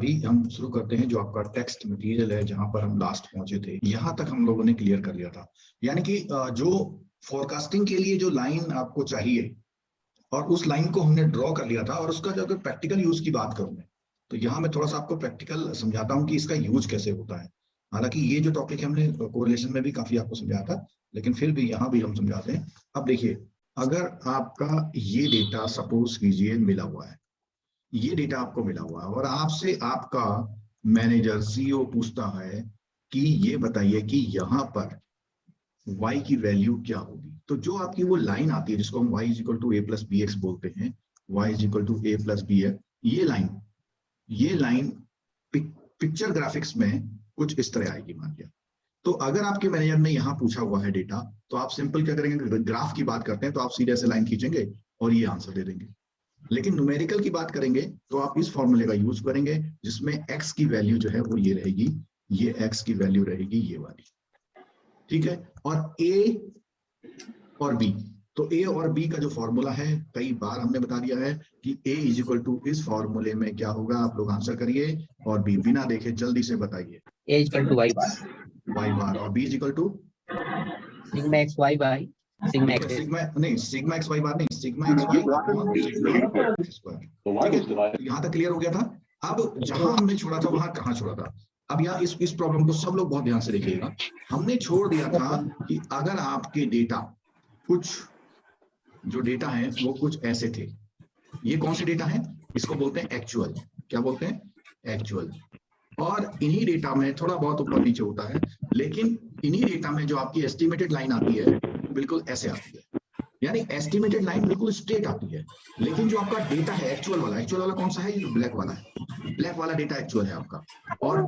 अभी हम शुरू करते हैं जो आपका टेक्स्ट मटेरियल है, जहां पर हम लास्ट पहुंचे थे यहां तक हम लोगों ने क्लियर कर लिया था। यानी कि जो फोरकास्टिंग के लिए जो लाइन आपको चाहिए और उस लाइन को हमने ड्रॉ कर लिया था, और उसका जो अगर प्रैक्टिकल यूज की बात करूं मैं, तो यहाँ मैं थोड़ा सा आपको प्रैक्टिकल समझाता हूँ कि इसका यूज कैसे होता है। हालांकि ये जो टॉपिक हमने कोरिलेशन में भी काफी आपको समझाया था, लेकिन फिर भी यहाँ भी हम समझाते हैं। अब देखिए, अगर आपका ये डेटा सपोज कीजिए मिला हुआ है, ये डेटा आपको मिला हुआ है और आपसे आपका मैनेजर सीईओ पूछता है कि ये बताइए कि यहाँ पर y की वैल्यू क्या होगी। तो जो आपकी वो लाइन आती है जिसको हम y is equal to a plus b x बोलते हैं, y is equal to a plus b है, ये लाइन पिक्चर ग्राफिक्स में कुछ इस तरह आएगी मान लिया। तो अगर आपके मैनेजर ने यहाँ पूछा हुआ है डेटा, तो आप सिंपल क्या करेंगे, ग्राफ की बात करते हैं तो आप सीधे से लाइन खींचेंगे और ये आंसर दे देंगे। लेकिन न्यूमेरिकल की बात करेंगे तो आप इस फॉर्मूले का यूज करेंगे जिसमें x की वैल्यू जो है वो ये रहेगी, ये x की वैल्यू रहेगी ये वाली, ठीक है। और a और b, तो a और b का जो फॉर्मूला है कई बार हमने बता दिया है कि a इज इक्वल टू इस फॉर्मूले में क्या होगा, आप लोग आंसर करिए और b बिना देखे जल्दी से बताइए। a equal to y bar, और b is equal to sigma x y by sigma x, sigma नहीं, सिग्मा एक्स वाई बार नहीं, sigma x y upon sigma square. ठीक है, यहाँ तक क्लियर हो गया था। अब जहां हमने छोड़ा था वहां कहाँ छोड़ा था, अब यहाँ इस प्रॉब्लम को सब लोग बहुत ध्यान से देखिएगा। हमने छोड़ दिया था कि अगर आपके डेटा कुछ जो डेटा है वो कुछ ऐसे थे, ये कौन से डेटा है, इसको बोलते हैं एक्चुअल। क्या बोलते हैं, एक्चुअल। और इन्हीं डेटा में थोड़ा बहुत ऊपर नीचे होता है, लेकिन इन्हीं डेटा में जो आपकी एस्टिमेटेड लाइन आती है बिल्कुल ऐसे आती है, यानी एस्टिमेटेड लाइन बिल्कुल स्ट्रेट आती है। लेकिन जो आपका डेटा है एक्चुअल वाला कौन सा है, ये ब्लैक वाला है, ब्लैक वाला डेटा एक्चुअल है आपका। और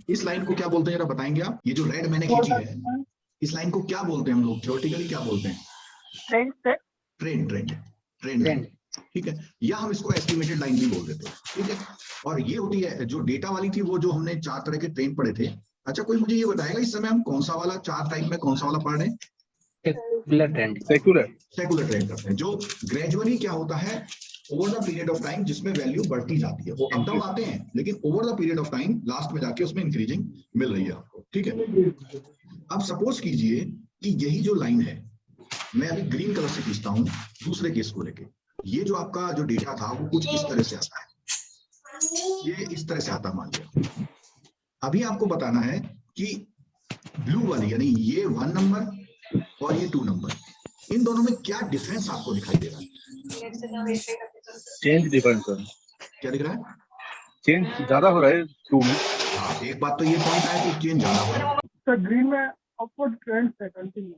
इस लाइन को क्या बोलते हैं जरा बताएंगे आप, ये जो रेड मैंने खींची है इस लाइन को क्या बोलते हैं हम लोग थ्योरेटिकली, क्या बोलते हैं, ट्रेंड लाइन, ठीक है। या हम इसको एस्टिमेटेड लाइन भी बोल देते हैं, ठीक है। और ये होती है जो डेटा वाली थी, वो जो हमने 4 तरह के ट्रेंड पढ़े थे। अच्छा, कोई मुझे ये बताएगा इस समय हम कौन सा वाला 4 टाइप में कौन सा वाला पढ़ रहे हैं, सेकुलर ट्रेंड करते हैं, जो ग्रेजुअली क्या होता है over the period of time, जिसमें वैल्यू बढ़ती जाती है। वो अप डाउन आते हैं लेकिन over the period of time last में जाके उसमें इंक्रीजिंग मिल रही है आपको, ठीक है। अब सपोज कीजिए कि यही जो लाइन है, मैं अभी ग्रीन कलर से खींचता हूं दूसरे केस को लेके, ये जो आपका जो डेटा था वो कुछ इस तरह से आता है, ये इस तरह से आता मान लिया। अभी आपको बताना है कि ब्लू वाली यानी ये 1 नंबर और ये 2 नंबर, इन दोनों में क्या डिफरेंस आपको दिखाई दे रहा है, चेंज डिफरेंस है, क्या दिख रहा है, चेंज ज्यादा हो रहा है 2 में। हाँ, एक बात तो ये पॉइंट है कि चेंज ज्यादा हो रहा है। तो ग्रीन में अपवर्ड ट्रेंड है कंटिन्यू।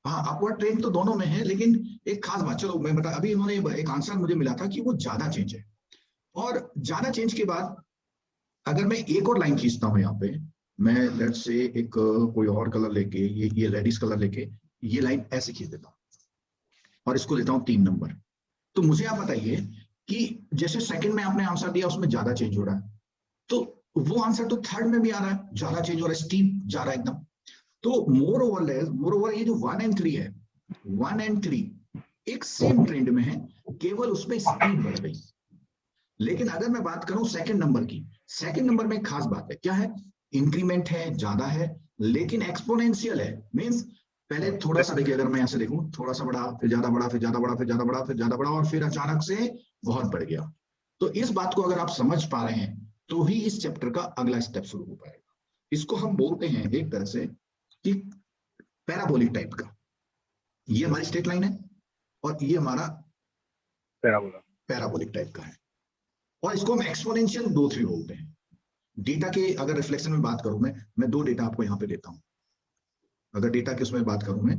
हाँ, अपवर्ड ट्रेंड तो दोनों में है, लेकिन एक खास बात, चलो मैं बता, अभी उन्होंने एक आंसर मुझे मिला था कि वो ज्यादा चेंज है। और ज्यादा चेंज के बाद अगर मैं एक और लाइन खींचता हूँ यहाँ पे, मैं लेट्स से एक कोई और कलर लेके, ये रेडिश कलर लेके ये लाइन ऐसे खींच देता हूँ और इसको लेता हूँ 3 नंबर। तो मुझे आप बताइए कि जैसे सेकंड में आपने आंसर दिया उसमें ज्यादा चेंज हो रहा है, तो वो आंसर तो थर्ड में भी आ रहा है, ज्यादा चेंज हो रहा है, स्टीप जा रहा है एकदम। तो मोर ओवर ये जो 1 और 3 है, 1 और 3 एक सेम ट्रेंड में है, केवल उसमें स्पीड बढ़ गई। लेकिन अगर मैं बात करूं सेकंड नंबर की, सेकंड नंबर में एक खास बात है, क्या है, इंक्रीमेंट है, ज्यादा है, लेकिन एक्सपोनेंशियल है। मींस पहले थोड़ा सा देखिए, अगर मैं ऐसे देखूं, थोड़ा सा बढ़ा, फिर ज्यादा बढ़ा, फिर ज्यादा बढ़ा, फिर ज्यादा बढ़ा, फिर ज्यादा बढ़ा, और फिर अचानक से बहुत बढ़ गया। तो इस बात को अगर आप समझ पा रहे हैं तो ही इस चैप्टर का अगला स्टेप शुरू हो पाएगा। इसको हम बोलते हैं एक तरह से कि पैराबोलिक टाइप का। ये हमारी स्ट्रेट लाइन है और ये हमारा पैराबोलिक टाइप का है, और इसको हम एक्सपोनेंशियल ग्रोथ भी बोलते हैं। डेटा के अगर रिफ्लेक्शन में बात करूं मैं 2 डेटा आपको यहाँ पे देता हूं। अगर डेटा के उसमें बात करूं मैं,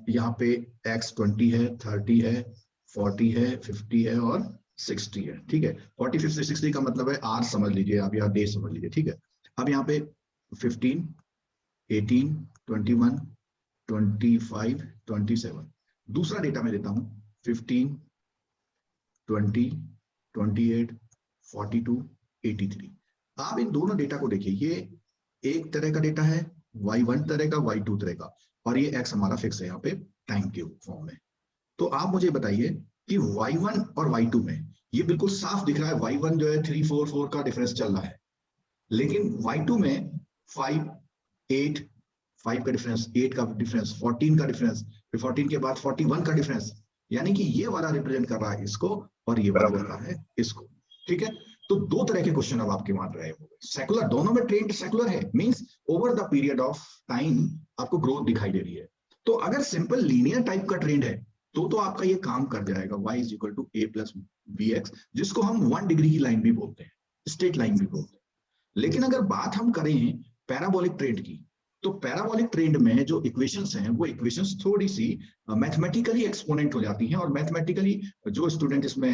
यहाँ पे x 20 है, 30 है, 40 है, 50 है और 60 है, ठीक है। 40, 50, 60 का मतलब है आर समझ लीजिए आप, या डे समझ लीजिए, ठीक है। अब यहाँ पे 15, 18, 21, 25, 27। दूसरा डेटा मैं देता हूं 15, 20, 28, 42, 83। आप इन दोनों डेटा को देखिए, ये एक तरह का डेटा है, y1 तरह का, y2 तरह का, और ये x हमारा फिक्स है यहाँ पे टाइम के फॉर्म में। तो आप मुझे बताइए कि y1 और y2 में ये बिल्कुल साफ दिख रहा है y1 जो है 3 4 4 का डिफरेंस चल रहा है, लेकिन y2 में 5 8 5 का डिफरेंस, 8 का डिफरेंस, 14 का डिफरेंस, फिर 14 के बाद 41 का डिफरेंस, यानी कि ये वाला रिप्रेजेंट कर रहा है इसको और ये वाला कर रहा है इसको। ठीक है, तो दो तरह के क्वेश्चन अब आपके मान रहे हो, सेकुलर, दोनों में ट्रेंड सेकुलर है, means over the period of time आपको ग्रोथ दिखाई दे रही है। तो अगर सिंपल लीनियर टाइप का ट्रेंड है तो आपका ये काम कर जाएगा y is equal to a plus bx, जिसको हम 1 डिग्री की लाइन भी बोलते हैं, स्ट्रेट लाइन भी बोलते हैं। लेकिन अगर बात हम करें पैराबोलिक ट्रेंड की, तो पैराबोलिक ट्रेंड में जो इक्वेशंस हैं वो इक्वेशंस थोड़ी सी मैथमेटिकली एक्सपोनेंट हो जाती हैं, और मैथमेटिकली जो स्टूडेंट इसमें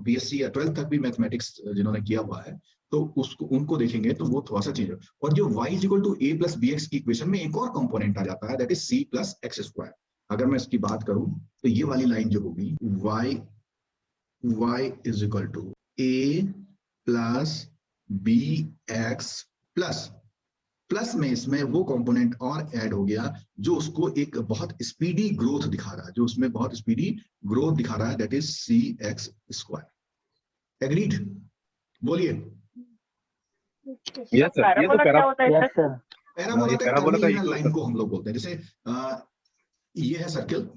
बीएससी या 12th तक भी मैथमेटिक्स जिन्होंने किया हुआ है तो उसको उनको देखेंगे तो वो थोड़ा सा चेंज है। और जो y is equal to a plus bx की इक्वेशन में एक और कंपोनेंट आ जाता है, that is c plus x square. अगर मैं इसकी बात करूं तो ये वाली लाइन जो होगी y is equal to a plus bx plus में इसमें वो कंपोनेंट और ऐड हो गया जो उसको एक बहुत स्पीडी ग्रोथ दिखा रहा है, जो उसमें बहुत स्पीडी ग्रोथ दिखा रहा है, that is c x square. Agreed? बोलिए। यस सर, ये तो यस सर। पैराबोला का पैराबोला का टर्मिनल लाइन को हम लोग बोलते हैं। जैसे ये है सर्कल,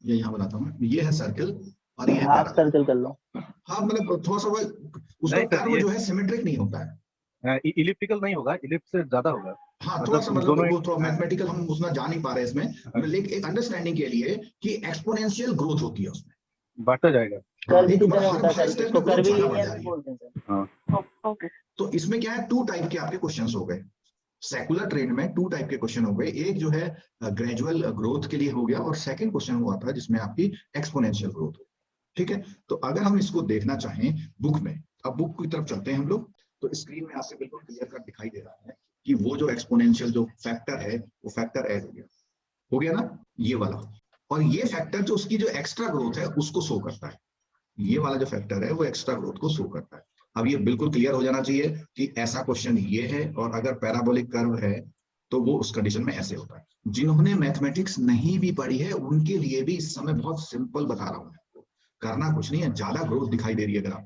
ये यहाँ बनाता हूँ, ये है सर्कल और ये है हाफ सर्कल कर लो। हाँ, मतलब थोड़ा सा उसका कर्व जो है सिमेट्रिक नहीं होता है, इलिप्टिकल नहीं होगा, इलिप्स से ज्यादा होगा। हाँ थोड़ा सा मतलब वो थोड़ा मैथमेटिकल हम उसमें जा नहीं पा रहे इसमें, लेकिन एक अंडरस्टैंडिंग के लिए कि एक्सपोनेंशियल ग्रोथ होती है उसमें, बढ़ता जाएगा। कर्व की तरह होता है सर, इसको कर्व लीनियर बोलते हैं सर। हाँ ओके। तो इसमें क्या है, 2 टाइप के आपके क्वेश्चंस हो गए सेकुलर ट्रेंड में, 2 टाइप के क्वेश्चन हो गए। एक जो है ग्रेजुअल ग्रोथ के लिए हो गया, और सेकंड क्वेश्चन हुआ था जिसमें आपकी एक्सपोनेंशियल ग्रोथ हो। ठीक है, तो अगर हम इसको देखना चाहें बुक में, अब बुक की तरफ चलते हैं हम लोग, तो स्क्रीन में आपसे बिल्कुल क्लियर कट दिखाई दे रहा है कि वो जो एक्सपोनेंशियल जो फैक्टर है वो फैक्टर ऐड हो गया ना, ये वाला। और ये फैक्टर जो उसकी जो एक्स्ट्रा ग्रोथ है उसको शो करता है, ये वाला जो फैक्टर है वो एक्स्ट्रा ग्रोथ को शो करता है। अब ये बिल्कुल क्लियर हो जाना चाहिए कि ऐसा क्वेश्चन ये है, और अगर पैराबोलिक कर्व है तो वो उस कंडीशन में ऐसे होता है। जिन्होंने मैथमेटिक्स नहीं भी पढ़ी है उनके लिए भी इस समय बहुत सिंपल बता रहा हूं मैं आपको, करना कुछ नहीं है। ज्यादा ग्रोथ दिखाई दे रही है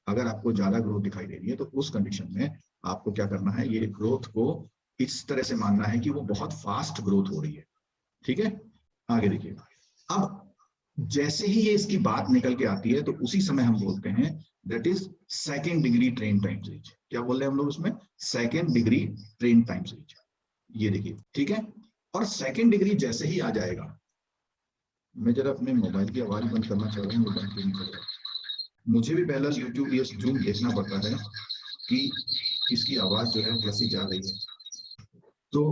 अगर आपको ज्यादा ग्रोथ दिखाई दे रही है तो उस कंडीशन में आपको क्या करना है, ये ग्रोथ को इस तरह से मानना है कि वो बहुत फास्ट ग्रोथ हो रही है। ठीक है, आगे देखिए। अब जैसे ही ये इसकी बात निकल के आती है तो उसी समय हम बोलते हैं that is second degree train time series. क्या बोल रहे हैं हम लोग उसमें? Second degree train time series. ये देखिए, ठीक है। और सेकेंड डिग्री जैसे ही आ जाएगा, मैं जरा अपने मोबाइल की आवाज बंद करना चाह रहा हूँ, मोबाइल क्यों नहीं कर रहा। मुझे भी पहले यूट्यूब ये जूम देखना पड़ता है कि इसकी आवाज जो है कैसी जा रही है। तो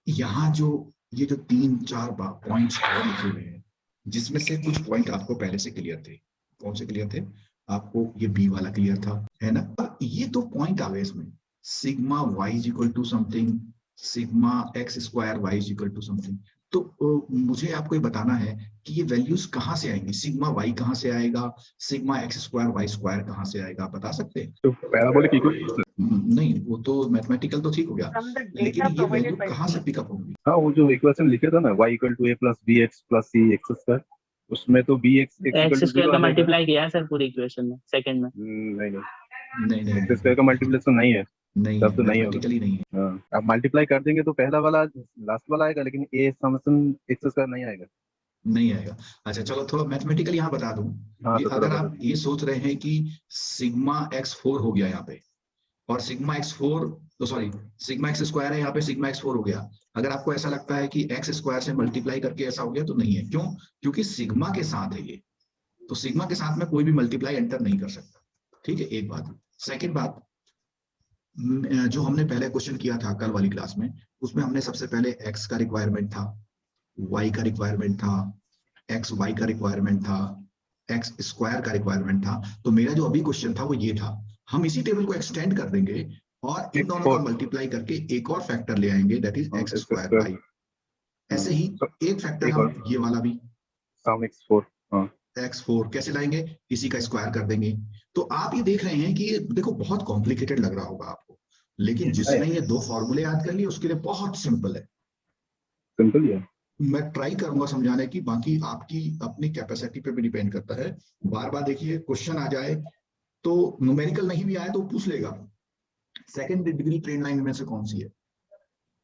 यहाँ जो ये जो 3-4 पॉइंट्स लिखे हुए हैं, जिसमें से कुछ पॉइंट आपको पहले से क्लियर थे। कौन से क्लियर थे? आपको ये बी वाला क्लियर था, है ना। ये तो पॉइंट आ गए इसमें, sigma y is equal to something, sigma x square y is equal to something. तो मुझे आपको ये बताना है कि ये वैल्यूज कहाँ से आएंगी, सिग्मा y कहाँ से आएगा, sigma x square y square कहाँ से आएगा, आप बता सकते हैं? तो पैराबोलिक इक्वेशन नहीं, वो तो मैथमेटिकल तो ठीक हो गया, लेकिन ये वैल्यू कहाँ से पिकअप होंगी? हाँ, वो जो इक्वेशन लिखे था ना, y equal to a plus bx plus c x square, उसमें तो bx एक्स स्क्वायर का मल्टीप्लाई किया है सर पूरी इक्वेशन में सेकंड में। नहीं, एक्स स्क्वायर का मल्टीप्लिकेशन नहीं है, नहीं तब तो नहीं होगा। मैथमेटिकली नहीं है। हाँ, आप मल्टीप्लाई कर देंगे तो पहला वाला लास्ट वाला आएगा, लेकिन a समेशन एक्स स्क्वायर नहीं आएगा। नहीं आएगा। अच्छा चलो थोड़ा मैथमेटिकल यहाँ बता दूं। हाँ, कि तो अगर आप ये सोच रहे हैं कि सिग्मा x4 हो गया यहाँ पे, और सिग्मा x4 तो सॉरी सिग्मा x स्क्वायर है यहाँ पे, सिग्मा x4 हो गया। अगर आपको ऐसा लगता है कि x स्क्वायर से मल्टीप्लाई करके ऐसा हो गया, तो नहीं है। क्यों? क्योंकि सिग्मा के साथ है ये, तो सिग्मा के साथ में कोई भी मल्टीप्लाई एंटर नहीं कर सकता। ठीक है, एक बात। सेकेंड बात, जो हमने पहले क्वेश्चन किया था कल वाली क्लास में, उसमें हमने सबसे पहले x का रिक्वायरमेंट था, y का रिक्वायरमेंट था, एक्स वाई का रिक्वायरमेंट था, एक्स स्क्वायर का रिक्वायरमेंट था। तो मेरा जो अभी क्वेश्चन था वो ये था। हम इसी टेबल को एक्सटेंड कर देंगे और इन दोनों का मल्टीप्लाई करके एक और फैक्टर ले आएंगे, that is x square y. ऐसे ही एक फैक्टर हम ये वाला भी x4 कैसे लाएंगे, इसी का स्क्वायर कर देंगे। तो आप ये देख रहे हैं कि ये देखो बहुत कॉम्प्लिकेटेड लग रहा होगा आपको, लेकिन जिसने ये 2 फॉर्मूले याद कर लिए उसके लिए बहुत सिंपल है। सिंपल ही है। मैं ट्राई करूंगा समझाने की, बाकी आपकी अपनी कैपेसिटी पे भी डिपेंड करता है। बार बार देखिए क्वेश्चन आ जाए तो न्यूमेरिकल नहीं भी आए तो पूछ लेगा सेकंड डिग्री ट्रेंड लाइन में से कौन सी है,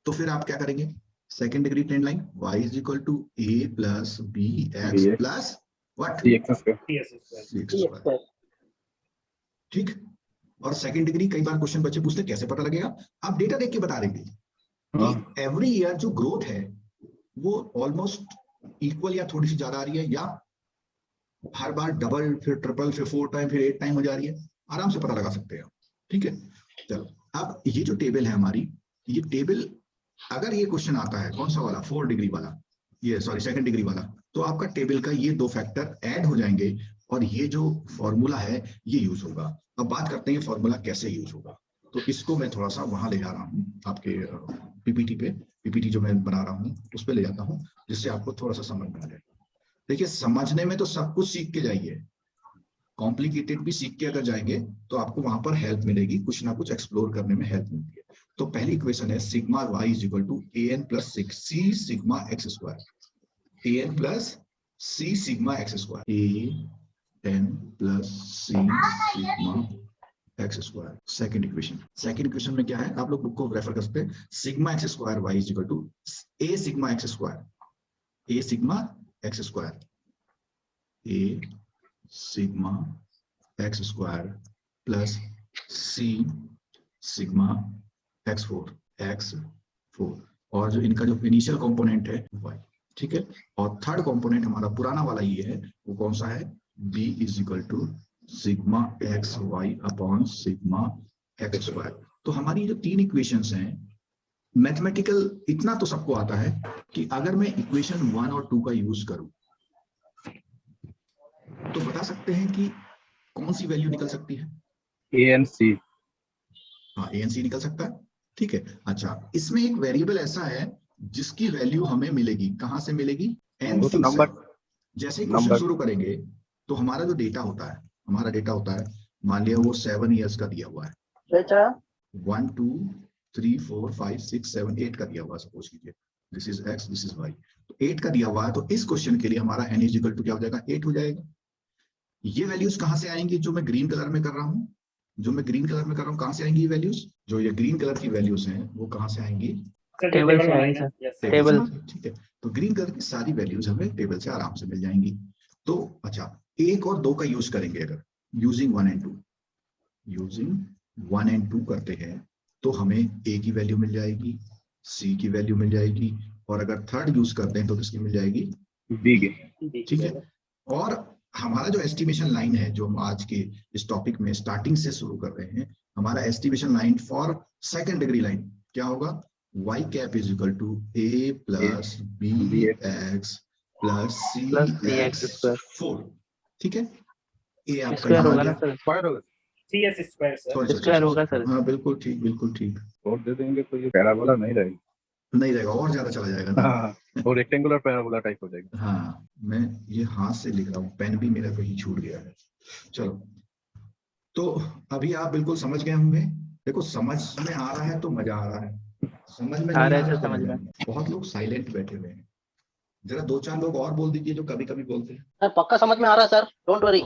तो फिर आप क्या करेंगे, second degree trend line y is equal to a plus b x BX plus what CX square. CX²। ठीक। और सेकंड डिग्री कई बार क्वेश्चन बच्चे पूछते कैसे पता लगेगा, आप डेटा देख के बता देंगे हाँ कि एवरी ईयर जो ग्रोथ है वो ऑलमोस्ट इक्वल या थोड़ी सी ज्यादा आ रही है, या हर बार डबल फिर ट्रिपल फिर 4 टाइम फिर 8 टाइम हो जा रही है, आराम से पता लगा सकते हैं। ठीक है, चलो अब ये जो टेबल है हमारी, ये टेबल अगर ये क्वेश्चन आता है कौन सा वाला 4 डिग्री वाला, ये सॉरी सेकंड डिग्री वाला, तो आपका टेबल का ये दो फैक्टर ऐड हो जाएंगे और ये जो फॉर्मूला है ये यूज होगा। अब बात करते हैं फॉर्मूला कैसे यूज होगा, तो इसको मैं थोड़ा सा वहां ले जा रहा हूँ आपके पीपीटी पे, पीपीटी जो मैं बना रहा हूँ उस पर ले जाता हूँ जिससे आपको थोड़ा सा समझ में आ जाए। देखिए समझने में तो सब कुछ सीख के जाइए, कॉम्प्लिकेटेड भी सीख के अगर जाएंगे तो आपको वहां पर हेल्प मिलेगी, कुछ ना कुछ एक्सप्लोर करने में हेल्प मिलती है। तो पहली इक्वेशन है sigma y is equal to an plus c sigma x square, an plus c sigma x square, an plus c sigma x square. Second equation में क्या है, आप लोग बुक को रेफर कर सकते हैं, sigma x square y is equal to a sigma x square, a sigma x square, a sigma x square plus c sigma x4 और जो इनका जो इनिशियल कंपोनेंट है y। ठीक है, और थर्ड कंपोनेंट हमारा पुराना वाला ये है, वो कौन सा है, b is equal to sigma x y upon sigma x square. तो हमारी जो तीन इक्वेशंस हैं, मैथमेटिकल इतना तो सबको आता है कि अगर मैं इक्वेशन 1 और 2 का यूज करूं तो बता सकते हैं कि कौन सी वैल्यू निकल सकती है, ANC। हाँ ANC निकल सकता है। ठीक है, अच्छा इसमें एक वेरिएबल ऐसा है जिसकी वैल्यू हमें मिलेगी, कहां से मिलेगी, वो तो n6 नंबर से। जैसे ही क्वेश्चन शुरू करेंगे तो हमारा जो डेटा होता है, हमारा डेटा होता है, मान लिया वो 7 इयर्स का दिया हुआ है, 1 2 3 4 5 6 7 8 का दिया हुआ है, सपोज कीजिए this is x this is y, तो 8 का दिया हुआ है, तो इस क्वेश्चन के लिए हमारा n इज इक्वल टू क्या हो जाएगा, 8 हो जाएगा। ये वैल्यूज कहां से आएंगी, जो मैं ग्रीन कलर में कर रहा हूं, कहां से आएंगी ये वैल्यूज, जो ये ग्रीन कलर की वैल्यूज हैं वो कहां से आएंगी, टेबल से आएगी सर, टेबल। ठीक है, तो ग्रीन कलर की सारी वैल्यूज हमें टेबल से आराम से मिल जाएंगी। तो अच्छा 1 और 2 का यूज करेंगे, अगर यूजिंग 1 एंड 2 करते हैं तो हमें a की वैल्यू मिल जाएगी, c की वैल्यू मिल जाएगी, और अगर थर्ड यूज करते हैं तो किसकी मिल जाएगी, B की। ठीक है। और हमारा जो एस्टिमेशन लाइन है, जो हम आज के इस टॉपिक में स्टार्टिंग से शुरू कर रहे हैं, हमारा estimation line for second degree line क्या होगा, y cap is equal to a plus b x plus c x square. ठीक है, a आपका स्क्वायर होगा ना सर, स्क्वायर होगा। CS square sir. स्क्वायर होगा सर। हाँ बिल्कुल ठीक और दे देंगे तो ये पैराबोला नहीं रहेगा। नहीं रहेगा, और ज्यादा चला जाएगा ना। हाँ, और रेक्टेंगुलर पैराबोला टाइप हो जाएगा। हाँ मैं ये हाथ से लिख रहा हूँ, पेन भी मेरा कहीं छूट गया है। चलो, तो अभी आप बिल्कुल समझ गए होंगे। देखो समझ में आ रहा है तो मजा आ रहा है, समझ में आ नहीं रहा आ है रहा सर, तो समझ मजा में। नहीं। बहुत लोग साइलेंट बैठे हुए हैं, जरा 2-4 लोग और बोल दीजिए जो कभी कभी बोलते हैं। सर पक्का समझ में आ रहा है सर, डोंट वरी,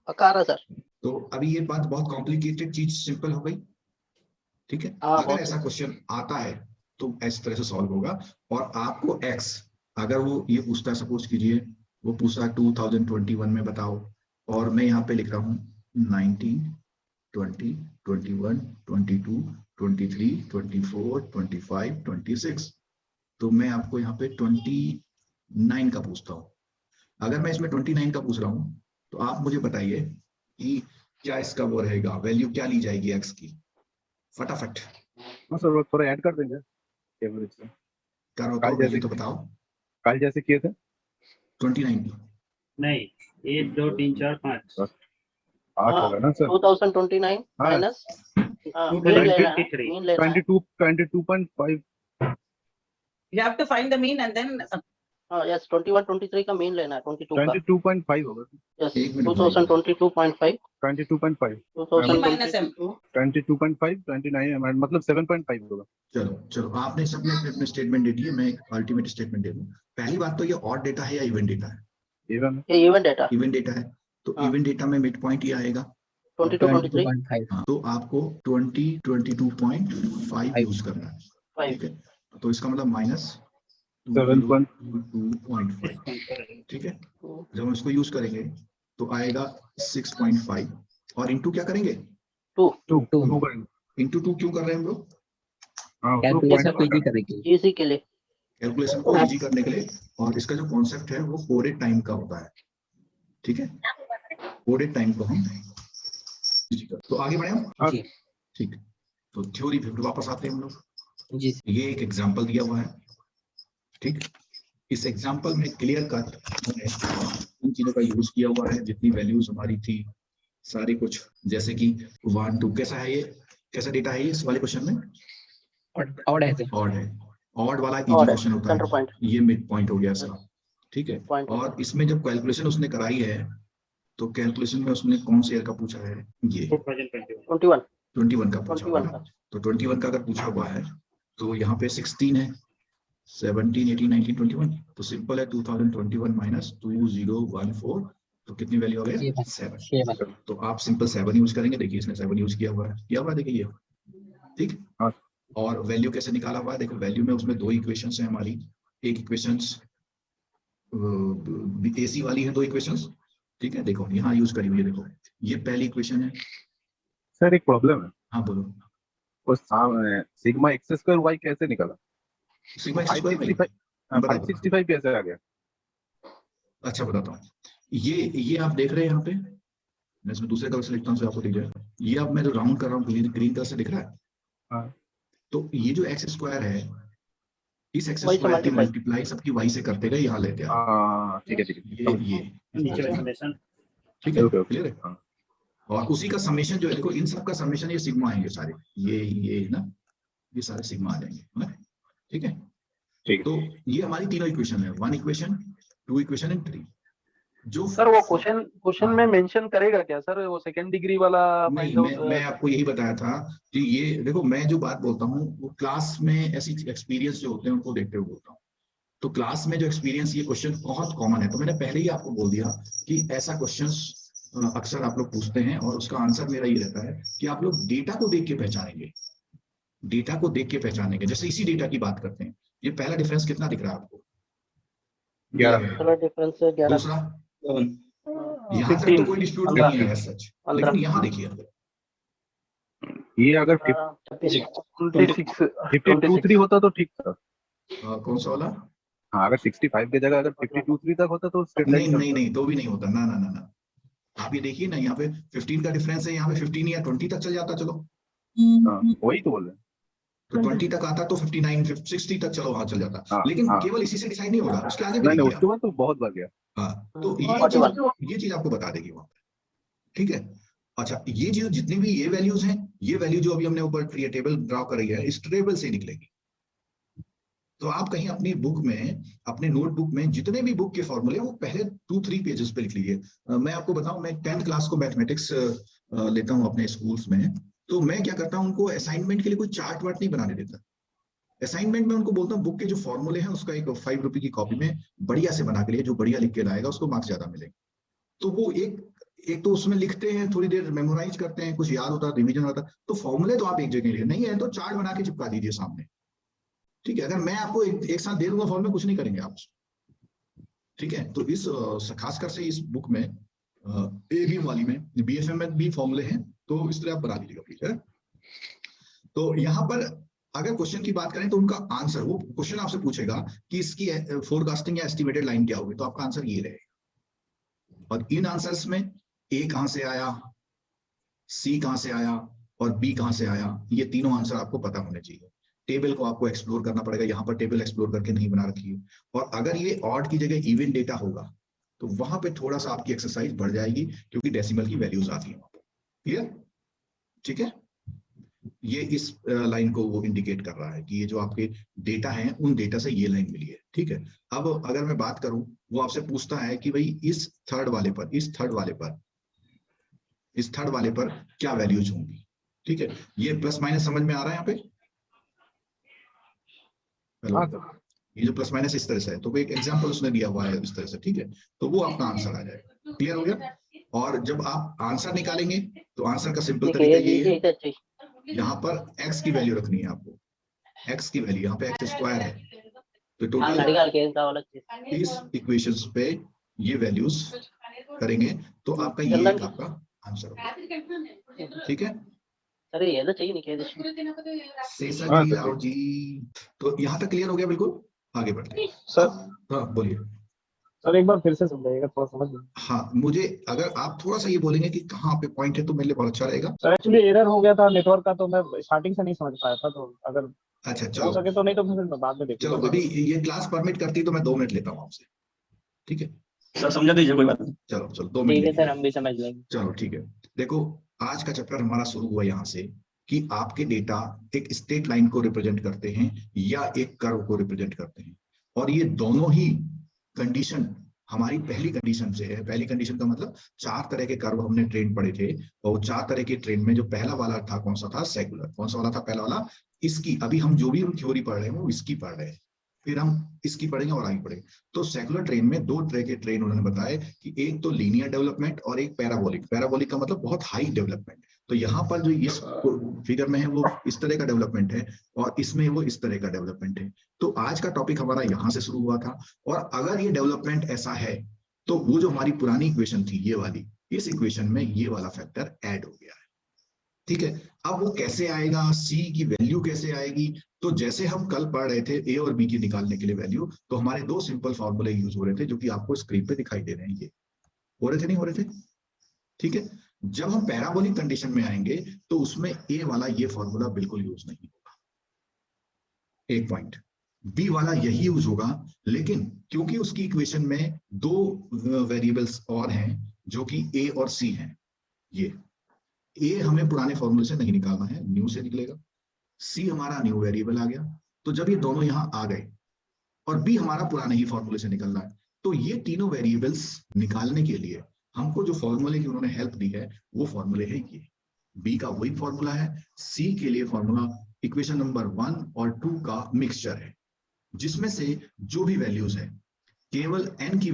पक्का आ रहा है सर। तो अभी ये बात बहुत कॉम्प्लिकेटेड चीज सिंपल हो गई। ठीक है, हाँ, अगर बहुत ऐसा क्वेश्चन आता है तो इस तरह से सॉल्व होगा। और आपको x, अगर वो ये पूछता है, सपोज कीजिए वो पूछता है 2021 में बताओ, और मैं यहाँ पे लिख रहा हूँ 19 20 21 22 23 24 25 26, तो मैं आपको यहाँ पे 29 का पूछता हूँ। अगर मैं इसमें 29 का पूछ रहा हूँ तो आप मुझे बताइए कि क्या इसका वो रहेगा, वैल्यू क्या ली जाएगी x की, फटाफट हाँ सर, वो थोड़ा ऐड कर देंगे एवरेज से। करो कल तो जैसे ये तो बताओ। कल जैसे किए थे 29 नहीं, 1 2 3 4 5 8 होगा ना सर। 2029 हाँ। माइनस मीन 23 लेना है, मीन लेना है। 22.5। You have to find the mean and then हाँ यस 21 23 का मेन लेना है 22 का 22.5 होगा। यस एक मिनट 2022.5 22.5 2022 22.5 29 मतलब 7.5 होगा। चलो चलो, आपने सबने अपने अपने स्टेटमेंट दे दिए, मैं एक अल्टीमेट स्टेटमेंट दे दूं। पहली बात तो ये ऑड डेटा है या इवन डेटा है? इवन ये इवन डेटा इवन डेटा है, तो हाँ। इवन डेटा में मिड पॉइंट ही आएगा 22 23 22.5 हाँ, तो आपको 22.5 यूज करना है, 5 ठीक है? तो इसका मतलब माइनस 7.5 ठीक है? जब हम इसको यूज करेंगे तो आएगा 6.5 और इंटू क्या करेंगे? 2 इंटू 2 क्यों कर रहे हैं हम लोग? हाँ कैलकुलेशन को इजी करेंगे। इसी के लिए कैलकुलेशन को इजी करने के लिए, और इसका जो कॉन्सेप्ट है वो कोडेड टाइम का होता है, ठीक है? कोडेड टाइम को हम तो आगे बढ़े हम, जी ठीक। तो थ्योरी पे वापस आते हैं हम लोग। जी ये एक एग्जांपल दिया हुआ है, ठीक। इस एग्जांपल में क्लियर कट हमने इन चीजों का यूज किया हुआ है, जितनी वैल्यूज हमारी थी सारी कुछ, जैसे कि 1 2 कैसा है, ये कैसा डेटा है, ये इस वाले क्वेश्चन में ऑड है सर। ऑड है। ऑड वाला इजी Odd है, क्वेश्चन होता सेंटर है, पॉइंट ये मिड पॉइंट हो गया इसका, ठीक है। पॉइंट और इसमें जब कैलकुलेशन उसने कराई है तो कैलकुलेशन में उसने कौन से ईयर का पूछा है, ये 21 21 का पूछा हुआ 21 है। का तो 21 का अगर पूछा हुआ है तो यहाँ पे 16 है, 17 18 19 21, तो सिंपल है 2021 माइनस 2014, तो कितनी वैल्यू आ गया 7। तो आप सिंपल 7 यूज करेंगे, देखिए इसने 7 यूज किया हुआ है, देखिए ये, ठीक। हाँ। और वैल्यू कैसे निकाला हुआ है, देखो वैल्यू में उसमें दो इक्वेशंस है हमारी, एक इक्वेशंस एसी वाली है, दो इक्वेशंस, ठीक है। देखो यहाँ यूज करी हुई है, देखो ये पहली इक्वेशन है। सर एक प्रॉब्लम है, हाँ बोलो। वो सिग्मा एक्स स्क्वायर वाई कैसे निकाला? सिग्मा एक्स स्क्वायर वाई 565 कैसे आ गया? अच्छा बताता हूँ, ये आप देख रहे हैं यहाँ पे, मैं इसमें दूसरे कलर से लिखता हूँ, आपको दिख जाएगा। ये अब मैं जो राउंड कर रहा हूँ ग्रीन कलर से दिख रहा है, हाँ। तो ये जो एक्स स्क्वायर है, इस एक्स वही से स्क्वायर की multiply। मल्टीप्लाई सबकी वाई से करते गए, यहाँ लेते हैं, ठीक है ये नीचे का समेशन। ठीक है, ओके क्लियर है। हाँ। और उसी का समेशन जो है, देखो इन सब का समेशन ये सिग्मा आएंगे सारे, ये ना, ये सारे सिग्मा आ जाएंगे, है ना? ठीक है। ठीक है। तो ये हमारी तीनों इक्वेशन है, 1 इक्वेशन 2 इक्वेशन एंड 3। जो सर वो क्वेश्चन में मेंशन करेगा क्या सर, वो सेकंड डिग्री वाला नहीं, फाइंड आउट? मैं आपको यही बताया था कि ये देखो, मैं जो बात बोलता हूँ वो क्लास में ऐसी एक्सपीरियंस जो होते हैं उनको देखते हुए बोलता हूँ। तो क्लास में जो एक्सपीरियंस, ये क्वेश्चन बहुत कॉमन है, तो मैंने पहले ही आपको बोल दिया कि ऐसा क्वेश्चन अक्सर आप लोग पूछते हैं, और उसका आंसर मेरा ये रहता है कि आप लोग डेटा को देख के पहचानेंगे, डेटा को देख के पहचानेंगे। जैसे इसी डेटा की बात करते हैं, ये पहला डिफरेंस कितना दिख रहा है आपको? 11। चलो डिफरेंस है 11। दूसरा, यहाँ तक तो कोई डिस्प्यूट नहीं है सच, लेकिन यहाँ देखिए, ये अगर 52 होता तो ठीक था। कौन सा वाला? हाँ, अगर 65 की जगह अगर 52 तक होता तो स्ट्रेट नहीं लाइन नहीं नहीं, तो भी नहीं होता, ना ना ना ना। आप ये देखिए ना, यहाँ पे 15 का डिफरेंस है, यहाँ पे 15 या 20 तक चल जाता, चलो वही तो बोल रहे हैं। तो 20 तक आता तो 59 60 तक चलो वहां चल जाता, हाँ, लेकिन हाँ। केवल इसी से डिसाइड नहीं होगा, उसके आगे भी नहीं देखिए उसके बाद तो बहुत बढ़ गया। हाँ, तो ये चीज आपको बता देगी वहां पर, ठीक है। अच्छा, ये जो जितनी भी ये वैल्यूज हैं, ये वैल्यू जो अभी हमने ऊपर टेबल ड्रॉ करी है, इस टेबल से निकलेगी। तो आप कहीं अपनी बुक में, अपने नोटबुक में जितने भी बुक के फॉर्मूले, वो पहले 2-3 पेजेस पे लिख लीजिए। मैं आपको बताऊं, मैं 10th क्लास को मैथमेटिक्स लेता हूं अपने स्कूल्स में, तो मैं क्या करता हूं, उनको असाइनमेंट के लिए कोई चार्ट वार्ट नहीं बनाने देता। असाइनमेंट में उनको बोलता हूँ बुक के जो फॉर्मूले हैं उसका एक 5 रुपए की कॉपी में बढ़िया से बना के लिए, जो बढ़िया लिख के लाएगा उसको मार्क्स ज्यादा मिलेंगे। तो वो एक तो उसमें लिखते हैं, थोड़ी देर मेमोराइज करते हैं, कुछ याद होता है, रिवीजन होता है, तो फॉर्मूले तो आप एक जगह लिखे, नहीं है तो चार्ट बना के चिपका दीजिए सामने, ठीक है। अगर मैं आपको एक साथ दे दूंगा फॉर्मूले, कुछ नहीं करेंगे आप, ठीक है। तो इस खासकर से इस बुक में एबीएम वाली में, बीएफएम में भी फॉर्मूले हैं, तो इस तरह आप बना लीजिएगा प्लीज, है। तो यहाँ पर अगर क्वेश्चन की बात करें तो उनका आंसर, वो क्वेश्चन आपसे पूछेगा कि इसकी फोरकास्टिंग या एस्टिमेटेड लाइन क्या होगी, तो आपका आंसर ये रहेगा। और इन आंसर्स में ए कहां से आया, सी कहां से आया और बी कहां से आया, ये तीनों आंसर आपको पता होने चाहिए। टेबल को आपको एक्सप्लोर करना पड़ेगा, यहाँ पर टेबल एक्सप्लोर करके नहीं बना रखी है। और अगर ये ऑड की जगह इवन डेटा होगा तो वहां पे थोड़ा सा आपकी एक्सरसाइज बढ़ जाएगी, क्योंकि डेसिमल की वैल्यूज आती है वहां पर। क्लियर, ठीक है। ये इस लाइन को वो इंडिकेट कर रहा है कि ये जो आपके डेटा है उन डेटा से ये लाइन मिली है, ठीक है। अब अगर मैं बात करूं, वो आपसे पूछता है कि भाई इस थर्ड वाले पर क्या वैल्यूज होंगी, ठीक है। ये प्लस माइनस समझ में आ रहा है यहाँ पे? हेलो, ये जो प्लस माइनस इस तरह से है, तो एक एग्जांपल उसने दिया हुआ है इस तरह से, ठीक है। तो वो आपका आंसर आ जाएगा। क्लियर हो गया? और जब आप आंसर निकालेंगे तो आंसर का सिंपल तरीका ये है, यहाँ पर x की वैल्यू रखनी है आपको, x की वैल्यू यहाँ पे x स्क्वायर है, तो टोटल इस इक्वेशंस पे ये वैल्यूज करेंगे तो आपका ये एक आपका आंसर होगा, ठीक है। अरे ये तो चाहिए नहीं कह शेषा जी आओ जी। तो यहाँ तक क्लियर हो गया? बिल्कुल, आगे बढ़ते हैं सर। हाँ बोलिए सर एक बार फिर से समझाइएगा, थोड़ा समझ नहीं। हाँ, मुझे अगर आप थोड़ा सा ये बोलेंगे कि कहाँ पे पॉइंट है तो मेरे लिए बहुत अच्छा रहेगा। सर एक्चुअली एरर हो गया था नेटवर्क का, तो मैं स्टार्टिंग से नहीं समझ पाया था, तो अगर अच्छा हो चलो, सके तो, नहीं तो फिर मैं बाद में चलो देखूंगा। अभी ये क्लास परमिट करती तो मैं 2 मिनट लेता हूँ आपसे, ठीक है। सर समझा दीजिए, कोई बात नहीं। चलो 2 मिनट ठीक है लेंगे। सर, हम भी समझ लेंगे। चलो ठीक है। देखो, आज का चैप्टर हमारा शुरू हुआ यहाँ से कि आपके डेटा एक स्ट्रेट लाइन को रिप्रेजेंट करते हैं या एक कर्व को रिप्रेजेंट करते हैं, और ये दोनों ही कंडीशन हमारी पहली कंडीशन से है। पहली कंडीशन का मतलब 4 तरह के कर्व हमने ट्रेन पढ़े थे, और 4 तरह के ट्रेन में जो पहला वाला था कौन सा था? सेकुलर। कौन सा वाला था पहला वाला? इसकी। अभी हम जो भी हम थ्योरी पढ़ रहे हैं वो इसकी पढ़ रहे हैं, फिर हम इसकी पढ़ेंगे और आगे पढ़ेंगे। तो सेकुलर ट्रेन में 2 तरह के ट्रेन उन्होंने बताए कि एक तो लीनियर डेवलपमेंट और एक पैराबोलिक। पैराबोलिक का मतलब बहुत हाई डेवलपमेंट। तो यहाँ पर जो इस फिगर में है वो इस तरह का डेवलपमेंट है, और इसमें वो इस तरह का डेवलपमेंट है। तो आज का टॉपिक हमारा यहाँ से शुरू हुआ था, और अगर ये डेवलपमेंट ऐसा है तो वो जो हमारी पुरानी इक्वेशन थी ये वाली, इस इक्वेशन में ये वाला फैक्टर ऐड हो गया है, ठीक है। अब वो कैसे आएगा, सी की वैल्यू कैसे आएगी? तो जैसे हम कल पढ़ रहे थे ए और बी की निकालने के लिए वैल्यू, तो हमारे 2 सिंपल फॉर्मूले यूज हो रहे थे जो कि आपको स्क्रीन पे दिखाई दे रहे हैं। ये हो रहे थे, नहीं हो रहे थे? ठीक है। जब हम पैराबोलिक कंडीशन में आएंगे तो उसमें ए वाला ये फॉर्मूला बिल्कुल यूज नहीं होगा, एक पॉइंट। बी वाला यही यूज होगा, लेकिन क्योंकि उसकी इक्वेशन में 2 वेरिएबल्स और हैं जो कि ए और सी हैं, ये ए हमें पुराने फॉर्मूले से नहीं निकालना है, न्यू से निकलेगा। सी हमारा न्यू वेरिएबल आ गया, तो जब ये दोनों यहां आ गए, और बी हमारा पुराने ही फॉर्मूले से निकलना है, तो ये तीनों वेरिएबल्स निकालने के लिए हमको जो फॉर्मूले की उन्होंने हेल्प दी है वो फॉर्मूले है ये। बी का वही फॉर्मूला है, सी के लिए फॉर्मूला इक्वेशन नंबर 1 और 2 का मिक्सचर है, जिसमें से जो भी वैल्यूज है केवल एन की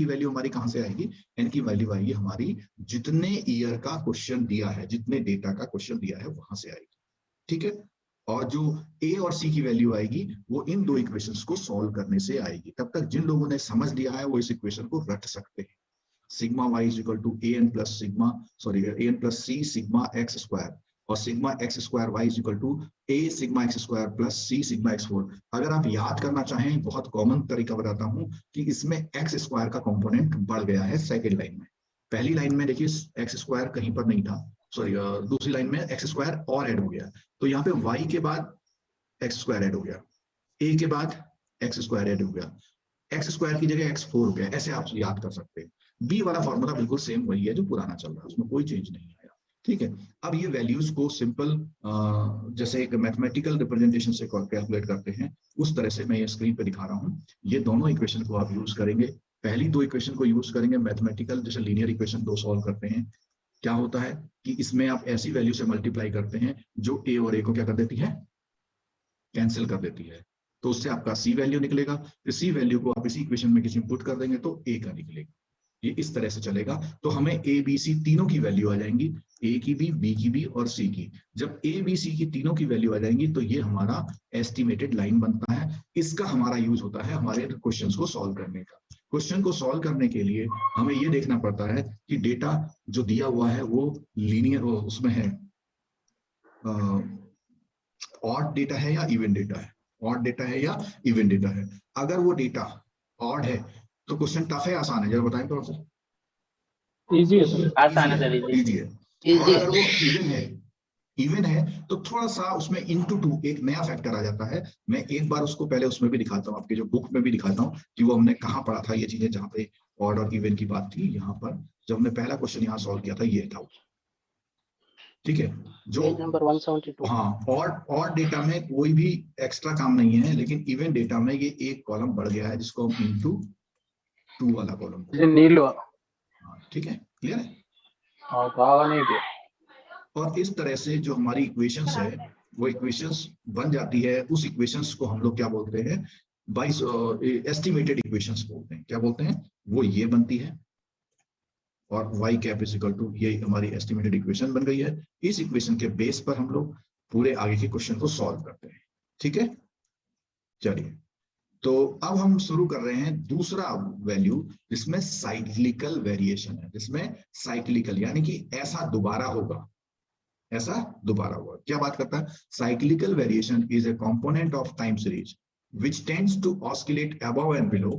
वैल्यू हमारी कहां से आएगी? एन की वैल्यू आएगी हमारी जितने ईयर का क्वेश्चन दिया है, जितने डेटा का क्वेश्चन दिया है वहां से आएगी, ठीक है। और जो ए और सी की वैल्यू आएगी वो इन 2 इक्वेशंस को सॉल्व करने से आएगी। तब तक जिन लोगों ने समझ लिया है वो इस इक्वेशन को रट सकते हैं। Sigma y is equal to a n plus c sigma x square, और sigma x square y is equal to a sigma x square plus c sigma x 4। अगर आप याद करना चाहें, बहुत कॉमन तरीका बताता हूं कि इसमें एक्स स्क्वायर का कंपोनेंट बढ़ गया है सेकेंड लाइन में। पहली लाइन में देखिए एक्स स्क्वायर कहीं पर नहीं था, सॉरी दूसरी लाइन में एक्स स्क्वायर और ऐड हो गया, तो यहाँ पे वाई के बाद एक्स स्क्वायर ऐड हो गया, ए के बाद एक्स स्क्वायर ऐड हो गया, एक्स स्क्वायर की जगह x4 हो गया। ऐसे आप याद कर सकते हैं। बी वाला फॉर्मूला बिल्कुल सेम वही है जो पुराना चल रहा है, उसमें कोई चेंज नहीं आया, ठीक है। अब ये वैल्यूज को सिंपल जैसे एक मैथमेटिकल रिप्रेजेंटेशन से कैलकुलेट करते हैं, उस तरह से मैं ये स्क्रीन पे दिखा रहा हूँ। ये दोनों इक्वेशन को आप यूज करेंगे, पहली 2 इक्वेशन को यूज करेंगे मैथमेटिकल, जैसे लीनियर इक्वेशन 2 सॉल्व करते हैं। क्या होता है कि इसमें आप ऐसी वैल्यू से मल्टीप्लाई करते हैं जो ए और ए को क्या कर देती है? कैंसिल कर देती है, तो उससे आपका सी वैल्यू निकलेगा। फिर सी वैल्यू को आप इसी इक्वेशन में किसी पुट कर देंगे तो ए का निकलेगा। ये इस तरह से चलेगा, तो हमें ए बी सी तीनों की वैल्यू आ जाएंगी, ए की भी, बी की भी और सी की। जब ए बी सी की तीनों की वैल्यू आ जाएंगी तो ये हमारा एस्टिमेटेड लाइन बनता है। इसका हमारा यूज होता है हमारे क्वेश्चंस को सॉल्व करने का। क्वेश्चन को सॉल्व करने के लिए हमें ये देखना पड़ता है कि डेटा जो दिया हुआ है वो लीनियर उसमें है, ऑड डेटा है या इवन डेटा है, ऑड डेटा है या इवन डेटा है। अगर वो डेटा ऑड है तो क्वेश्चन टफ है आसान है? जरा बताएं तो सर। इजी है सर, आसान है सर, इजी है। और अगर वो इवन है तो थोड़ा सा उसमें इनटू 2 एक नया फैक्टर आ जाता है। मैं एक बार उसको पहले उसमें भी दिखाता हूँ, आपके जो बुक में भी दिखाता हूँ कि वो हमने कहाँ पढ़ा था ये चीजें, जहाँ पे ऑड और इवन की बात थी। यहाँ पर जब हमने पहला क्वेश्चन यहाँ सॉल्व किया था ये था। ठीक है, जो पेज नंबर 172। हाँ, और डेटा में कोई भी एक्स्ट्रा काम नहीं है, लेकिन इवन डेटा में ये एक कॉलम बढ़ गया है जिसको हम इनटू 2 वाला कॉलम, नीलो ठीक है, क्लियर है। हाँ कहा नहीं थे। और इस तरह से जो हमारी इक्वेशंस है वो इक्वेशंस बन जाती है। उस इक्वेशंस को हम लोग क्या बोलते हैं, बाई एस्टिमेटेड इक्वेशंस बोलते हैं। क्या बोलते हैं, वो ये बनती है और y cap is equal to, ये हमारी एस्टिमेटेड इक्वेशन बन गई है। इस इक्वेशन के बेस पर हम लोग पूरे आगे के क्वेश्चन को सॉल्व करते हैं, ठीक है। चलिए, तो अब हम शुरू कर रहे हैं दूसरा वैल्यू, जिसमें साइक्लिकल वेरिएशन है, जिसमें साइक्लिकल यानी कि ऐसा दोबारा होगा, ऐसा दोबारा होगा। क्या बात करता है, cyclical variation is a component of time series which tends to oscillate above and below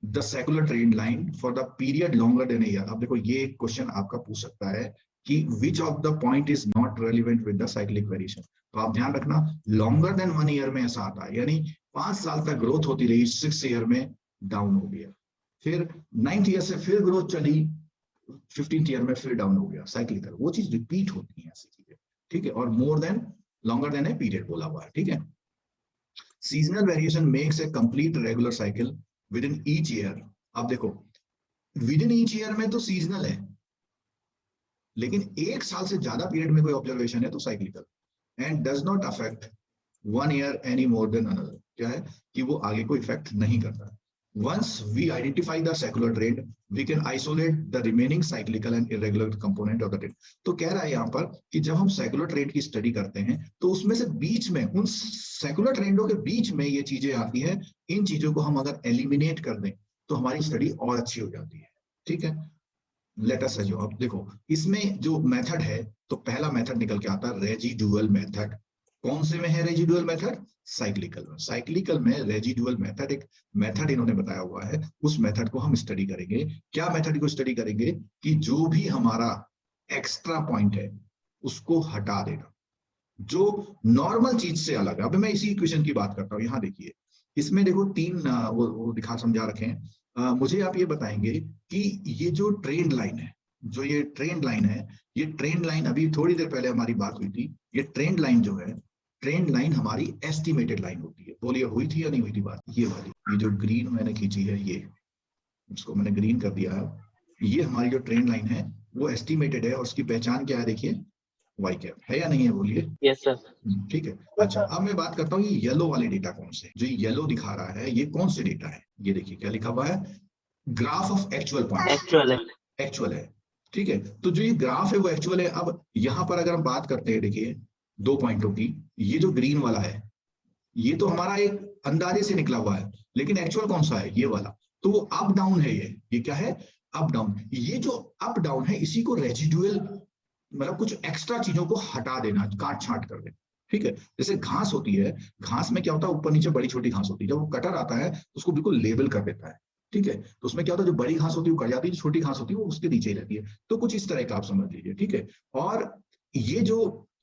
the secular trend line for the period longer than a year। अब देखो, ये क्वेश्चन आपका पूछ सकता है कि which of the point is not relevant with the cyclic variation। तो आप ध्यान रखना, longer than 1 year में ऐसा आता है, यानी 5 साल तक ग्रोथ होती रही, 6 ईयर में डाउन हो गया, फिर 9th ईयर से फिर ग्रोथ चली, 15th ईयर में फिर डाउन हो गया। साइक्लिकल वो चीज रिपीट होती है, ऐसी चीजें, ठीक है। और more than, longer than a period बोला हुआ है, ठीक है। Seasonal variation makes a complete regular cycle with in each year. अब देखो, विद इन ईच ईयर में तो सीजनल है, लेकिन एक साल से ज्यादा पीरियड में कोई ऑब्जर्वेशन है तो cyclical, and does not affect 1 year any more than another. क्या है कि वो आगे को इफेक्ट नहीं करता। Once we identify the secular trend, we can isolate the remaining cyclical and irregular component of the trend। तो कह रहा है यहाँ पर कि जब हम सेकुलर ट्रेंड की स्टडी करते हैं तो उसमें से बीच में, उन सेकुलर ट्रेंडों के बीच में ये चीजें आती है, इन चीजों को हम अगर एलिमिनेट कर दें तो हमारी स्टडी और अच्छी हो जाती है, ठीक है। लेट अस सजो, अब देखो इसमें जो मेथड है, तो पहला मेथड निकल के आता है रेजिडुअल मेथड। कौन से में है रेजिडुअल मेथड, साइक्लिकल में। साइक्लिकल में रेजिडुअल मेथड एक मेथड इन्होंने बताया हुआ है, उस मेथड को हम स्टडी करेंगे। क्या मेथड को स्टडी करेंगे कि जो भी हमारा एक्स्ट्रा पॉइंट है उसको हटा देना, जो नॉर्मल चीज से अलग है। अब मैं इसी इक्वेशन की बात करता हूँ। यहाँ देखिए, इसमें देखो 3 वो दिखा समझा रखे हैं। मुझे आप ये बताएंगे कि ये जो ट्रेंड लाइन है, जो ये ट्रेंड लाइन है, ये ट्रेंड लाइन अभी थोड़ी देर पहले हमारी बात हुई थी, ये ट्रेंड लाइन जो है, ट्रेंड लाइन हमारी एस्टिमेटेड लाइन होती है। बोलिए हुई थी या नहीं हुई थी बात, ये वाली, ये जो ग्रीन मैंने खींची है, ये इसको मैंने ग्रीन कर दिया है, ये हमारी जो ट्रेंड लाइन है वो एस्टिमेटेड है, और उसकी पहचान क्या है, देखिए वाई कैप है या नहीं है, बोलिए। Yes sir. ठीक है। अच्छा, अब मैं बात करता हूँ ये येलो वाले डेटा कौन से, जो येलो दिखा रहा है ये कौन से डेटा है। ये देखिए क्या लिखा हुआ है, graph of actual point. Actual है, ठीक है। तो जो ये ग्राफ है वो एक्चुअल है। अब यहाँ पर अगर हम बात करते हैं, देखिए 2 पॉइंटों की, ये जो ग्रीन वाला है ये तो हमारा एक अंदाजे से निकला हुआ है, लेकिन एक्चुअल कौन सा है, ये वाला। तो वो अप डाउन है, ये क्या है, अप डाउन। ये जो अप डाउन है इसी को रेजिडुअल, मतलब कुछ एक्स्ट्रा चीजों को हटा देना, काट छांट कर देना, ठीक है। जैसे घास होती है, घास में क्या होता है, ऊपर नीचे बड़ी छोटी घास होती है, जब वो कटर आता है तो उसको बिल्कुल लेबल कर देता है, ठीक है। तो उसमें क्या होता है, जो बड़ी घास होती है वो कट जाती है, जो छोटी घास होती है वो उसके नीचे ही रहती है। तो कुछ इस तरह का आप समझ लीजिए, ठीक है। और ये जो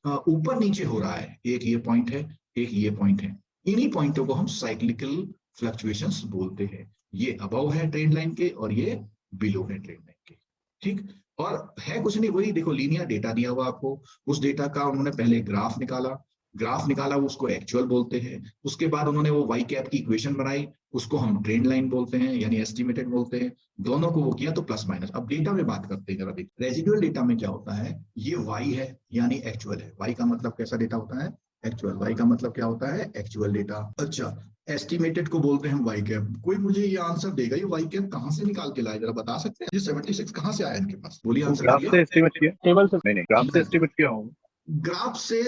ऊपर नीचे हो रहा है, एक ये पॉइंट है, एक ये पॉइंट है, इन्हीं पॉइंटों को हम साइक्लिकल फ्लक्चुएशंस बोलते हैं। ये अबव है ट्रेंड लाइन के और ये बिलो है ट्रेंड लाइन के, ठीक। और है कुछ नहीं, वही देखो लीनियर डेटा दिया हुआ आपको, उस डेटा का उन्होंने पहले ग्राफ निकाला, वो उसको एक्चुअल बोलते हैं। उसके बाद उन्होंने वो वाई कैप की इक्वेशन बनाई, उसको हम ट्रेंड लाइन बोलते हैं, यानी एस्टिमेटेड बोलते हैं। दोनों को वो किया तो प्लस माइनस। अब डेटा में बात करते हैं जरा। रेजिडुअल डेटा में क्या होता है, ये वाई है यानी एक्चुअल है। वाई का मतलब कैसा डेटा होता है, एक्चुअल। वाई का मतलब क्या होता है, एक्चुअल डेटा। अच्छा, एस्टिमेटेड को बोलते हैं वाई कैप। कोई मुझे ये आंसर देगा, ये वाई कैप कहाँ से निकाल के लाए, जरा बता सकते हैं? ये 76 कहाँ से आया इनके पास, बोलिए आंसर। ग्राफ से एस्टिमेट किया, टेबल से नहीं ग्राफ से एस्टिमेट किया हूँ। ग्राफ से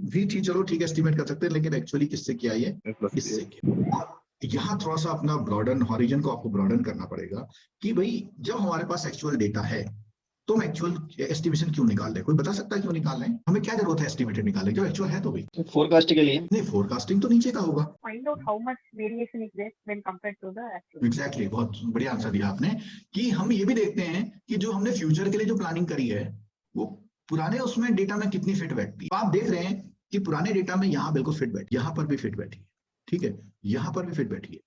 भी थी, चलो ठीक है, एस्टिमेट कर सकते हैं, लेकिन एक्चुअली किससे किया, ये इससे किया। यहाँ थोड़ा सा अपना ब्रॉडन हॉरिजन को आपको ब्रॉडन करना पड़ेगा कि भाई जब हमारे पास एक्चुअल डेटा है तो हम एक्चुअल एस्टिमेशन क्यों निकाल रहे हैं? कोई बता सकता है क्यों निकाल रहे हैं? हमें क्या जरूरत है एस्टिमेटेड निकालने की, जब एक्चुअल है तो भाई फोरकास्ट के लिए। नहीं, फोरकास्टिंग तो नीचे का होगा। Find out how much variation is there when compared to the actual. Exactly, बहुत बढ़िया आंसर दिया आपने। कि हम ये भी देखते हैं कि जो हमने फ्यूचर के लिए जो प्लानिंग करी है वो पुराने उसमें डेटा में कितनी फिट बैठती है। आप देख रहे हैं कि पुराने डेटा में यहाँ बिल्कुल फिट बैठी, यहाँ पर भी फिट बैठी है, ठीक है, यहाँ पर भी फिट बैठी है।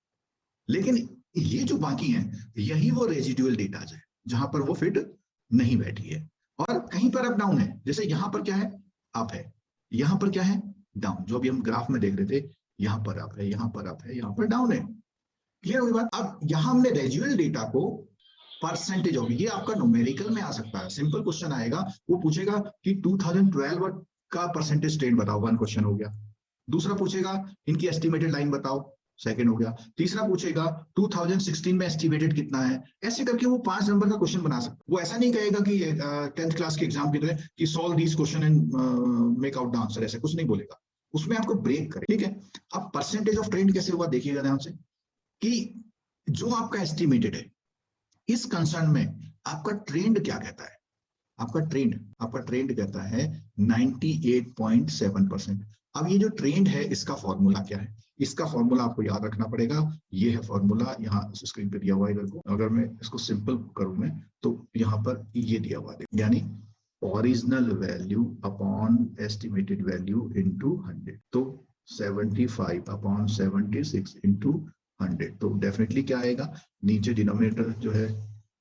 लेकिन ये जो बाकी है, यही वो रेजिडुअल डेटा है जहां पर वो फिट नहीं बैठी है। और कहीं पर अप डाउन है, जैसे यहाँ पर क्या है, अप है, यहाँ पर क्या है, डाउन। जो अभी हम ग्राफ में देख रहे थे, यहाँ पर अप है, यहाँ पर अप है, यहाँ पर डाउन है। क्लियर हुई बात? अब यहाँ हमने रेजिडुअल डेटा को परसेंटेज ऑफ, ये आपका न्यूमेरिकल में आ सकता है, सिंपल क्वेश्चन आएगा, वो पूछेगा कि 2012 का परसेंटेज ट्रेंड बताओ, 1 क्वेश्चन हो गया। दूसरा पूछेगा इनकी एस्टिमेटेड लाइन बताओ, सेकंड हो गया। तीसरा पूछेगा 2016 में एस्टिमेटेड कितना है, ऐसे करके वो 5 नंबर का क्वेश्चन बना सकता है। वो ऐसा नहीं कहेगा कि 10th क्लास के एग्जाम की तरह कि solve these question and make out the answer, ऐसा कुछ नहीं बोलेगा, उसमें आपको ब्रेक करे। ठीक है, अब परसेंटेज ऑफ ट्रेंड कैसे हुआ देखिएगा ध्यान से, कि जो आपका एस्टिमेटेड है, इस कंसर्न में आपका ट्रेंड क्या कहता है, आपका ट्रेंड कहता है 98.7%। अब ये जो ट्रेंड है, इसका फॉर्मूला क्या है, इसका फॉर्मूला आपको याद रखना पड़ेगा। ये है फॉर्मूला, यहाँ स्क्रीन पे दिया हुआ है इधर को। अगर मैं इसको सिंपल करूं मैं, तो यहाँ पर ये दिया हुआ है, यानी original value upon estimated value into 100, तो 75/76 इनटू 100। तो डेफिनेटली क्या आएगा, नीचे डिनोमिनेटर जो है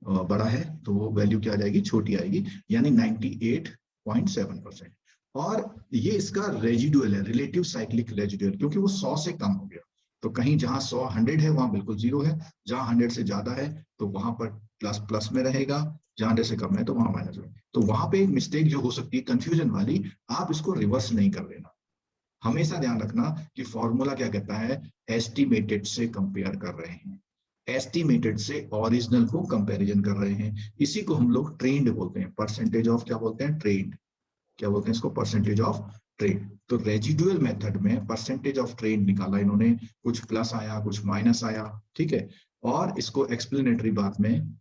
बड़ा है, तो वो वैल्यू क्या आ जाएगी, छोटी आएगी, यानी 98.7%। और ये इसका रेजिडुअल है, रिलेटिव साइक्लिक रेजिडुअल, क्योंकि वो 100 से कम हो गया। तो कहीं जहां 100 है वहां बिल्कुल 0 है, जहां 100 से ज्यादा है तो वहां पर प्लस में रहेगा, जहां 100 से कम है तो वहां माइनस में। तो वहां पे एक मिस्टेक जो हो सकती है कंफ्यूजन वाली, आप इसको रिवर्स नहीं कर लेना। हमेशा ध्यान रखना कि फॉर्मूला क्या कहता है, एस्टिमेटेड से कंपेयर कर रहे हैं, एस्टिमेटेड से ओरिजिनल को कंपैरिजन कर रहे हैं। इसी को हम लोग ट्रेंड बोलते हैं, परसेंटेज ऑफ क्या बोलते हैं, ट्रेंड। क्या बोलते हैं इसको, परसेंटेज ऑफ ट्रेंड। तो रेजिडुअल मेथड में परसेंटेज ऑफ ट्रेंड निकाला इन्होंने, कुछ प्लस आया कुछ माइनस आया, ठीक है। और इसको एक्सप्लेनेटरी बात में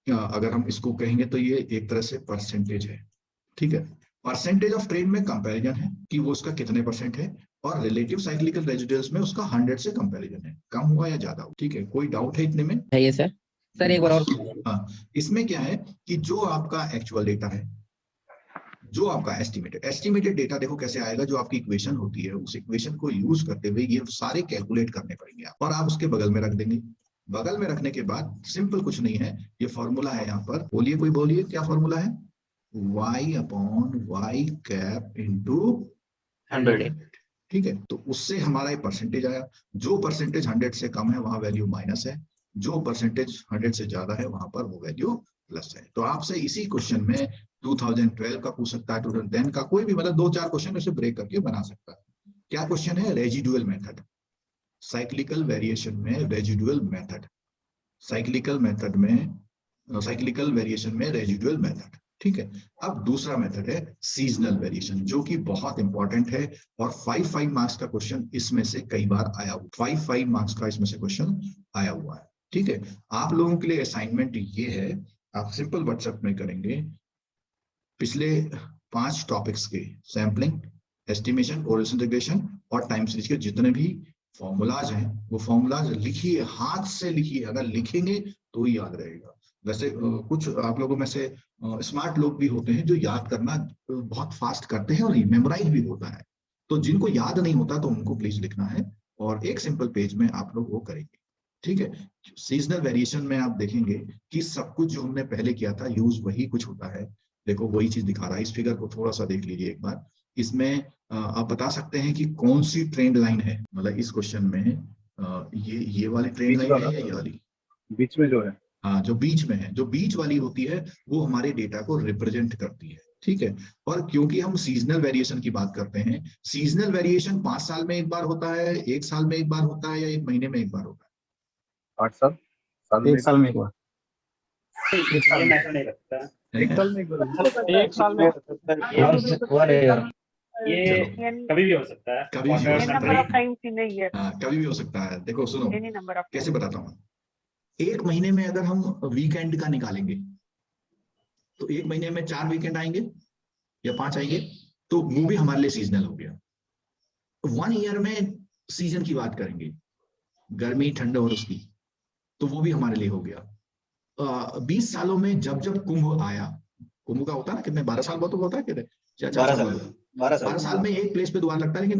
अगर हम इसको कहेंगे तो ये एक तरह से परसेंटेज है, ठीक है। परसेंटेज ऑफ ट्रेंड में कंपैरिजन है कि वो उसका कितने परसेंट है, और रिलेटिव साइक्लिकल रेजिडुअल्स में उसका 100 से कंपैरिजन है, कम हुआ या ज्यादा हुआ, ठीक है। कोई डाउट है इतने में? है ये सर। सर एक बार और। हाँ, इसमें क्या है कि जो आपका एक्चुअल डेटा है, जो आपका एस्टिमेटेड डेटा देखो कैसे आएगा, जो आपकी इक्वेशन होती है, उस इक्वेशन को यूज करते हुए ये सारे कैलकुलेट करने पड़ेंगे आप, और आप उसके बगल में रख देंगे। बगल में रखने के बाद सिंपल कुछ नहीं है, ये फॉर्मूला है यहाँ पर, बोलिए कोई बोलिए क्या फॉर्मूला है, y/y कैप इंटू 100, ठीक है। तो उससे हमारा ये परसेंटेज आया, जो परसेंटेज 100 से कम है वहां वैल्यू माइनस है, जो परसेंटेज 100 से ज्यादा है वहां पर वो वैल्यू प्लस है। तो आपसे इसी क्वेश्चन में 2012 का पूछ सकता है, 2010 का, कोई भी, मतलब 2-4 क्वेश्चन उसे ब्रेक करके बना सकता है। क्या क्वेश्चन है, रेजिडुअल मेथड, साइक्लिकल वेरिएशन में रेजिडुअल मेथड, साइक्लिकल वेरिएशन में रेजिडुअल मेथड, ठीक है। अब दूसरा मेथड है सीजनल वेरिएशन, जो कि बहुत इंपॉर्टेंट है, और 5 मार्क्स का क्वेश्चन इसमें से कई बार आया हुआ, 5 मार्क्स का इसमें से क्वेश्चन आया हुआ है, ठीक है। आप लोगों के लिए असाइनमेंट ये है, आप सिंपल व्हाट्सएप में करेंगे, पिछले 5 टॉपिक्स के सैम्पलिंग, एस्टिमेशन, कोरिलेशन इंटीग्रेशन और टाइम सीरीज के जितने भी फॉर्मूलाज हैं, वो फॉर्मूलाज लिखिए, हाथ से लिखिए, अगर लिखेंगे तो ही याद रहेगा। वैसे कुछ आप लोगों में से स्मार्ट लोग भी होते हैं जो याद करना बहुत फास्ट करते हैं और मेमोराइज भी होता है, तो जिनको याद नहीं होता तो उनको प्लीज लिखना है, और एक सिंपल पेज में आप लोग वो करेंगे, ठीक है। सीजनल वेरिएशन में आप देखेंगे कि सब कुछ जो हमने पहले किया था यूज वही कुछ होता है। देखो वही चीज दिखा रहा है, इस फिगर को थोड़ा सा देख लीजिए एक बार। इसमें आप बता सकते हैं कि कौन सी ट्रेंड लाइन है, मतलब इस क्वेश्चन में ये वाली ट्रेंड लाइन है या ये वाली, बीच में जो है, हाँ जो बीच में है, जो बीच वाली होती है वो हमारे डेटा को रिप्रेजेंट करती है, ठीक है। और क्योंकि हम सीजनल वेरिएशन की बात करते हैं, सीजनल वेरिएशन 5 साल में एक बार होता है, 1 साल में एक बार होता है, या 1 महीने में एक बार होता है? 8 साल, एक साल में एक बार, ये ऐसा नहीं लगता, एक साल में एक बार, एक साल में ये कभी भी हो सकता है, कभी भी हो Quarter, सकता number है। of times in a year, हाँ कभी भी हो सकता है। देखो सुनो any number of कैसे बताता हूँ, 1 महीने में अगर हम वीकेंड का निकालेंगे तो 1 महीने में 4 वीकेंड आएंगे या 5 आएंगे, तो वो भी हमारे लिए सीजनल हो गया। 1 ईयर में सीजन की बात करेंगे, गर्मी ठंड और उसकी, तो वो भी हमारे लिए हो गया। 20 सालों में जब जब कुंभ आया, कुंभ का होता है ना कितने, 12 साल बहुत होता है, कितने 4 साल, 12 12 साल में एक प्लेस पे दोबारा लगता है, लेकिन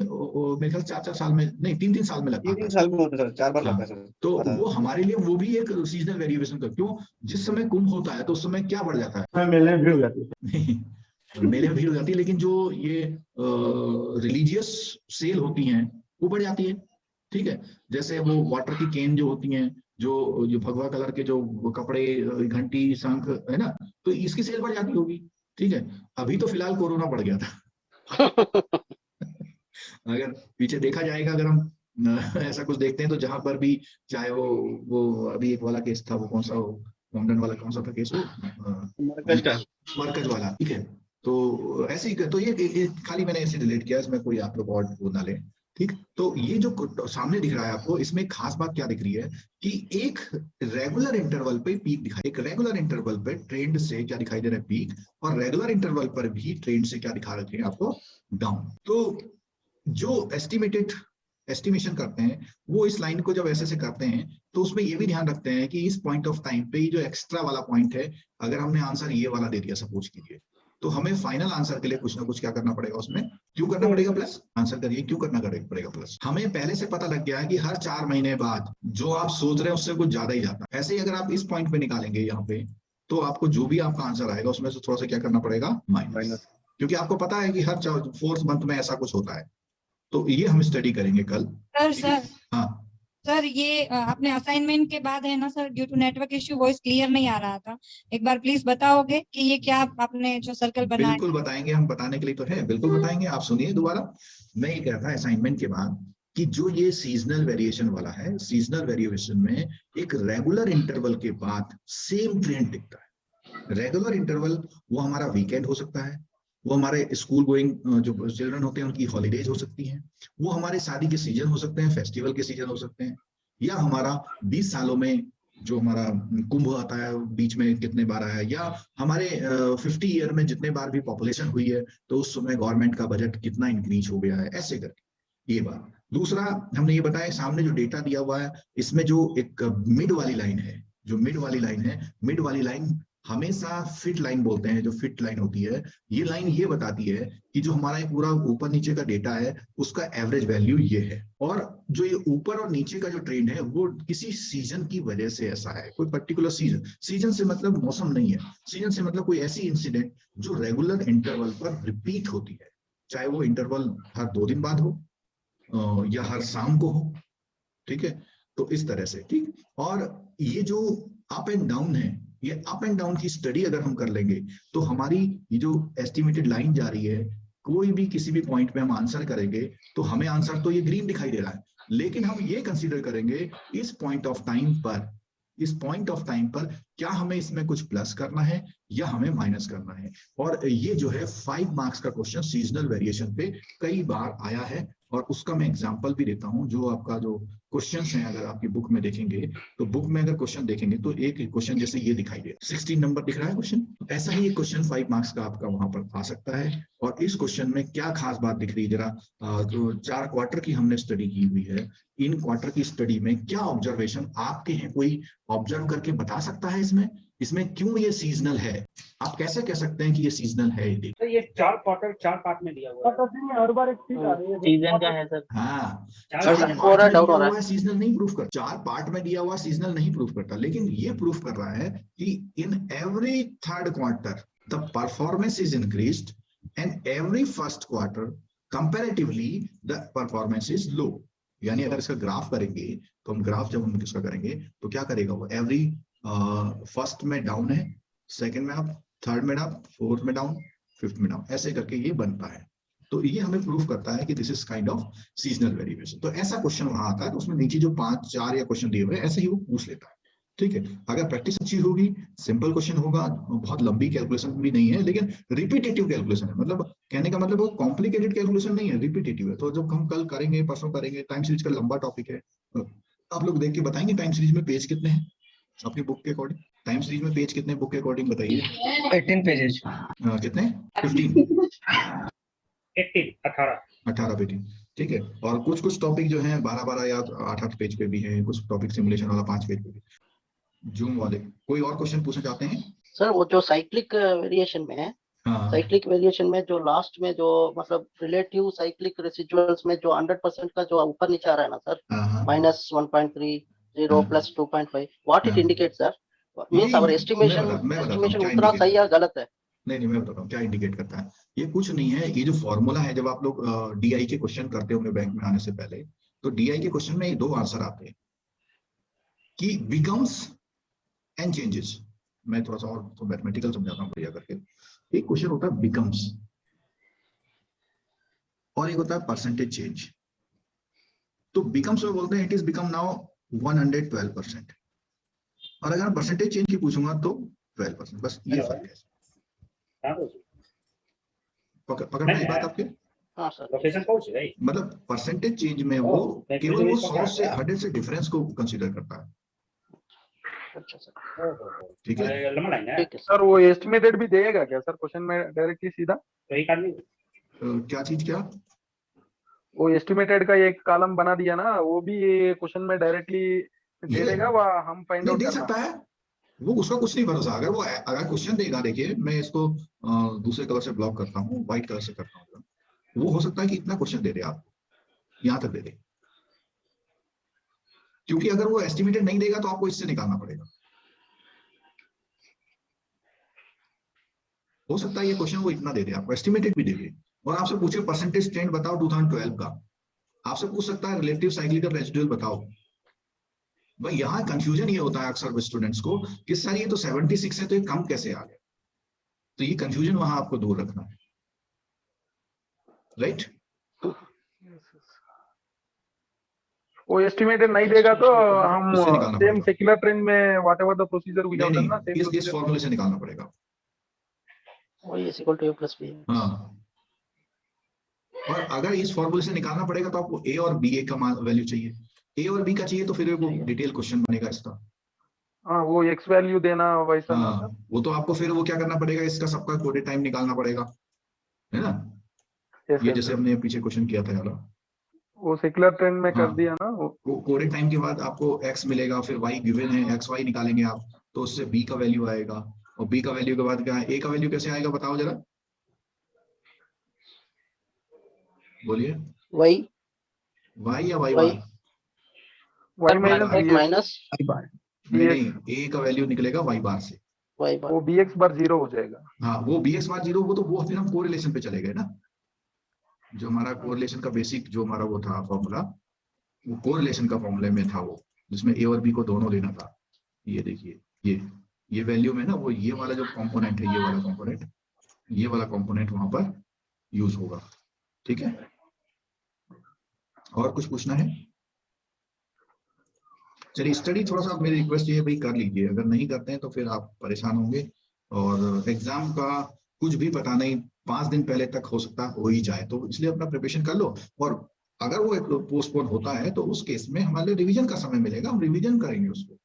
मेरे ख्याल 4-4 साल में नहीं, 3-3 साल में लगता है। 3 साल में होता है सर, 4 बार हाँ, लगता है सर। तो वो हमारे लिए वो भी एक सीजनल वेरिएशन का, क्यों, जिस समय कुंभ होता है तो उस समय क्या बढ़ जाता है, मेले में भीड़ हो जाती है। मेले में भीड़ हो जाती है, लेकिन जो ये रिलीजियस सेल होती हैं वो बढ़ जाती है। ठीक है, जैसे वो वाटर की केन जो होती हैं, जो भगवा कलर के जो कपड़े, घंटी, शंख, है ना, तो इसकी सेल बढ़ जाती होगी। ठीक है, अभी तो फिलहाल कोरोना बढ़ गया था। अगर पीछे देखा जाएगा, अगर हम ऐसा कुछ देखते हैं तो जहां पर भी, चाहे वो अभी एक वाला केस था, वो कौन सा, लंदन वाला कौन सा था केस, वो मरकज वाला, ठीक है, तो ऐसे ही, तो ये खाली मैंने ऐसे रिलेट किया, इसमें कोई आप लोग और वो ना लें। ठीक, तो ये जो सामने दिख रहा है आपको, इसमें एक खास बात क्या दिख रही है कि एक रेगुलर इंटरवल पे पीक दिखाई, एक रेगुलर इंटरवल पे ट्रेंड से क्या दिखाई दे रहा है, पीक, और रेगुलर इंटरवल पर भी ट्रेंड से क्या दिखा रखे हैं आपको, डाउन। तो जो एस्टिमेशन करते हैं वो इस लाइन को जब ऐसे करते हैं तो उसमें ये भी ध्यान रखते हैं कि इस पॉइंट ऑफ टाइम पे जो एक्स्ट्रा वाला पॉइंट है, अगर हमने आंसर ये वाला दे दिया सपोज कीजिए, तो हमें फाइनल आंसर के लिए कुछ ना कुछ क्या करना पड़ेगा, उसमें क्यों करना पड़ेगा प्लस, आंसर करिए क्यों करना पड़ेगा प्लस। हमें पहले से पता लग गया है कि हर 4 महीने बाद जो आप सोच रहे हैं उससे कुछ ज्यादा ही जाता है। ऐसे ही अगर आप इस पॉइंट पे निकालेंगे यहाँ पे, तो आपको जो भी आपका आंसर आएगा उसमें से थोड़ा सा क्या करना पड़ेगा, माइनस, क्योंकि आपको पता है कि हर 4th मंथ में ऐसा कुछ होता है। तो ये हम स्टडी करेंगे कल। सर हाँ सर, ये अपने असाइनमेंट के बाद है ना sir, due to network issue voice clear नहीं आ रहा था, एक बार प्लीज बताओगे कि ये क्या आपने जो सर्कल बनाया? बिल्कुल बताएंगे, हम बताने के लिए तो है, बिल्कुल बताएंगे। आप सुनिए दोबारा, मैं ये कह रहा था असाइनमेंट के बाद कि जो ये सीजनल वेरिएशन वाला है, सीजनल वेरिएशन में एक रेगुलर इंटरवल के बाद सेम ट्रेंड दिखता है। रेगुलर इंटरवल वो हमारा वीकेंड हो सकता है, वो हमारे स्कूल गोइंग जो चिल्ड्रन होते हैं उनकी हॉलीडेज हो सकती हैं, वो हमारे शादी के सीजन हो सकते हैं, फेस्टिवल के सीजन हो सकते हैं, या हमारा 20 सालों में जो हमारा कुंभ आता है बीच में कितने बार आया, या हमारे 50 ईयर में जितने बार भी पॉपुलेशन हुई है तो उस समय गवर्नमेंट का बजट कितना इंक्रीज हो गया है, ऐसे करके ये बात। दूसरा हमने ये बताया, सामने जो डेटा दिया हुआ है इसमें जो एक मिड वाली लाइन है, जो मिड वाली लाइन है, मिड वाली लाइन हमेशा फिट लाइन बोलते हैं, जो फिट लाइन होती है, ये लाइन ये बताती है कि जो हमारा ये पूरा ऊपर नीचे का डेटा है उसका एवरेज वैल्यू ये है, और जो ये ऊपर और नीचे का जो ट्रेंड है वो किसी सीजन की वजह से ऐसा है, कोई पर्टिकुलर सीजन, सीजन से मतलब मौसम नहीं है, सीजन से मतलब कोई ऐसी इंसिडेंट जो रेगुलर इंटरवल पर रिपीट होती है, चाहे वो इंटरवल हर 2 दिन बाद हो या हर शाम को हो। ठीक है, तो इस तरह से। ठीक, और ये जो अप एंड डाउन है, ये अप एंड डाउन की स्टडी अगर हम कर लेंगे तो हमारी ये जो एस्टिमेटेड लाइन जा रही है, कोई भी किसी भी पॉइंट पे हम आंसर करेंगे तो हमें आंसर तो ये ग्रीन दिखाई दे रहा है, लेकिन हम ये कंसीडर करेंगे इस पॉइंट ऑफ टाइम पर, इस पॉइंट ऑफ टाइम पर क्या हमें इसमें कुछ प्लस करना है या हमें माइनस करना है। और ये जो है 5 मार्क्स का क्वेश्चन सीजनल वेरिएशन पे कई बार आया है, और उसका मैं एग्जांपल भी देता हूं। जो आपका जो क्वेश्चंस हैं, अगर आपकी बुक में देखेंगे तो बुक में अगर क्वेश्चन देखेंगे तो एक क्वेश्चन जैसे ये दिखाई दे, 16 नंबर दिख रहा है क्वेश्चन, ऐसा ही एक क्वेश्चन 5 मार्क्स का आपका वहां पर आ सकता है। और इस क्वेश्चन में क्या खास बात दिख रही है, जरा जो 4 क्वार्टर की हमने स्टडी की हुई है, इन क्वार्टर की स्टडी में क्या ऑब्जर्वेशन आपके हैं, कोई ऑब्जर्व करके बता सकता है इसमें क्यों ये सीजनल है, आप कैसे कह सकते हैं कि ये सीजनल है? तो ये 4 क्वार्टर 4 पार्ट में दिया हुआ है। हर बार एक चीज आ रही है सीजन का है सर। हाँ, 4 सर, पार्ट हो रहा है, डाउट हो रहा है। सीजनल नहीं प्रूफ कर, 4 पार्ट में दिया हुआ सीजनल नहीं प्रूफ करता, लेकिन ये प्रूफ कर रहा है कि in every 3rd quarter the performance is increased and every 1st quarter comparatively the performance is low. यानी अगर इसका ग्राफ करेंगे तो हम ग्राफ जब हम इसका करेंगे तो क्या करेगा वो, एवरी 1st में डाउन है, 2nd में अप, 3rd में अप, 4th में डाउन, 5th में डाउन, ऐसे करके ये बनता है। तो ये हमें प्रूफ करता है कि this is kind of seasonal variation. तो ऐसा क्वेश्चन वहां आता है तो उसमें नीचे जो 5, 4 या क्वेश्चन दिए हुए ऐसे ही वो पूछ लेता है। ठीक है, अगर प्रैक्टिस अच्छी होगी, सिंपल क्वेश्चन होगा, बहुत लंबी कैलकुलेशन भी नहीं है, लेकिन रिपीटेटिव कैलकुलेशन है, मतलब कहने का मतलब वो कॉम्प्लिकेटेड कैलकुलेशन नहीं है, रिपीटेटिव है। तो जब हम कल करेंगे, परसों करेंगे, टाइम सीरीज का लंबा टॉपिक है, आप लोग देख के बताएंगे टाइम सीरीज में पेज कितने हैं अपनी बुक के अकॉर्डिंग, टाइम सीरीज में पेज कितने बुक के अकॉर्डिंग बताइए। 18 पेजेस। कितने? 15 18 पेज। ठीक है, और कुछ कुछ टॉपिक जो हैं 12 या 8 पेज पे भी हैं, कुछ टॉपिक सिमुलेशन वाला 5 पेज पे भी। जूम वाले कोई और क्वेश्चन पूछना चाहते हैं? सर वो जो साइक्लिक वेरिएशन में है, हाँ साइक्लिक वेरिएशन में जो लास्ट में जो मतलब रिलेटिव साइक्लिक रेसिडुअल्स में जो 100% का जो ऊपर नीचे आ रहा है ना सर, हाँ -1.3 0 हाँ। प्लस 2.5, व्हाट इट हाँ। Indicate sir? मींस ये आवर मैं एस्टिमेशन बताता हूँ क्या उतना इंडिकेट सही या करता है। गलत है? नहीं मैं बताता हूँ क्या इंडिकेट करता है। ये कुछ नहीं है, ये जो फॉर्मूला है, जब आप लोग डीआई के क्वेश्चन करते होंगे बैंक में आने से पहले, तो डीआई के क्वेश्चन में ये दो आंसर आते हैं कि बिकम्स एंड चेंजेस। मैं थोड़ा सा और तो मैथमेटिकल समझाता हूँ बढ़िया करके। एक क्वेश्चन होता है बिकम्स और एक होता है परसेंटेज चेंज। तो बिकम्स में बोलते हैं इट इज बिकम नाउ 112%, और अगर परसेंटेज चेंज की पूछूंगा तो 12%। बस ये फर्क है। हाँ तो पकड़ में आई बात आपके? हाँ सर। लोकेशन पहुंच गई। मतलब परसेंटेज चेंज में वो मैं केवल वो इसको 100 से क्या? 100 से डिफरेंस को कंसीडर करता है। अच्छा सर, ठीक है। अरे, लंबा लाइन है। ठीक है सर वो एस्टिमेटेड भी देगा क्या सर क्वेश्चन में डायरेक्टली सीधा? तो एक आदमी क्या चीज क्या? वो एस्टिमेटेड का एक कॉलम बना दिया ना, वो भी क्वेश्चन में डायरेक्टली दे ये देगा, वह हम फाइंड नहीं आउट दे करना। सकता है, वो उसका कुछ नहीं भरोसा। अगर क्वेश्चन देगा, देखिए मैं इसको दूसरे कलर से ब्लॉक करता हूँ, व्हाइट कलर से करता हूँ। वो हो सकता है कि इतना क्वेश्चन दे दे आपको, यहाँ तक दे दे, क्योंकि अगर वो एस्टिमेटेड नहीं देगा तो आपको इससे निकालना पड़ेगा। हो सकता है ये क्वेश्चन वो इतना दे दे आपको, एस्टिमेटेड भी दे दे, और आपसे पूछे परसेंटेज ट्रेंड बताओ 2012 का। आपसे पूछ सकता है रिलेटिव साइक्लिकल रेसिडुअल बताओ। भाई यहाँ कंफ्यूजन ये होता है अक्सर स्टूडेंट्स को कि सर ये तो 76 है तो ये कम कैसे आ गया। तो ये कंफ्यूजन वहां आपको दूर रखना है, राइट? वो एस्टिमेटेड नहीं देगा तो हम उससे निकालना सेम पड़ेगा। सेक्युलर ट्रेंड में whatever the procedure we have done ना, सेम इस फॉर्मूले से निकालना पड़ेगा। y is equal to a plus b। हाँ, और अगर इस फॉर्मूले से निकालना पड़ेगा तो आपको ए और बी ए का वैल्यू चाहिए। ए और बी का चाहिए तो फिर वो डिटेल क्वेश्चन बनेगा इसका। हाँ, वो एक्स वैल्यू देना वैसा ना सर। हाँ, वो तो आपको फिर वो क्या करना पड़ेगा, इसका सबका कोडेड टाइम निकालना पड़ेगा, है ना? Yes, ये yes, जैसे sir। हमने पीछे क्वेश्चन किया था वाला, वो सेक्युलर ट्रेंड में कर हाँ। दिया ना वो। कोडेड टाइम के बाद आपको x मिलेगा, फिर y गिवन है, एक्स वाई निकालेंगे आप, तो उससे b का वैल्यू आएगा, और b का वैल्यू के बाद क्या है, a का वैल्यू कैसे आएगा बताओ जरा, बोलिए। y y या y y बार? वाई माइनस x माइनस नहीं, a का वैल्यू निकलेगा y बार से। y बार। वो bx बार 0 हो जाएगा। हाँ, वो bx बार 0 वो तो वो फिर हम कोरिलेशन पे चले गए ना। जो हमारा कोरिलेशन का बेसिक जो हमारा वो था फॉर्मूला, वो कोरिलेशन का फॉर्मूले में था वो, जिसमें a और b को दोनों लेना था। ये देखिए ये वैल्यू में ना, वो ये वाला जो कंपोनेंट है, ये वाला कंपोनेंट वहां पर यूज होगा। ठीक है, और कुछ पूछना है? चलिए, स्टडी थोड़ा सा मेरी रिक्वेस्ट ये है भाई कर लीजिए, अगर नहीं करते हैं तो फिर आप परेशान होंगे, और एग्जाम का कुछ भी पता नहीं, 5 दिन पहले तक हो सकता हो ही जाए, तो इसलिए अपना प्रिपरेशन कर लो। और अगर वो पोस्टपोन होता है तो उस केस में हमारे रिवीजन का समय मिलेगा, हम रिवीजन करेंगे उसको।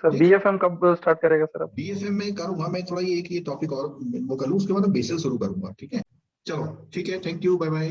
सर बीएफएम कब स्टार्ट करेगा सर? अब बीएफएम में करूंगा मैं थोड़ा ये टॉपिक और वो कर लूँ, उसके बाद बेसिस शुरू करूंगा। ठीक है, चलो ठीक है, थैंक यू, बाय बाय।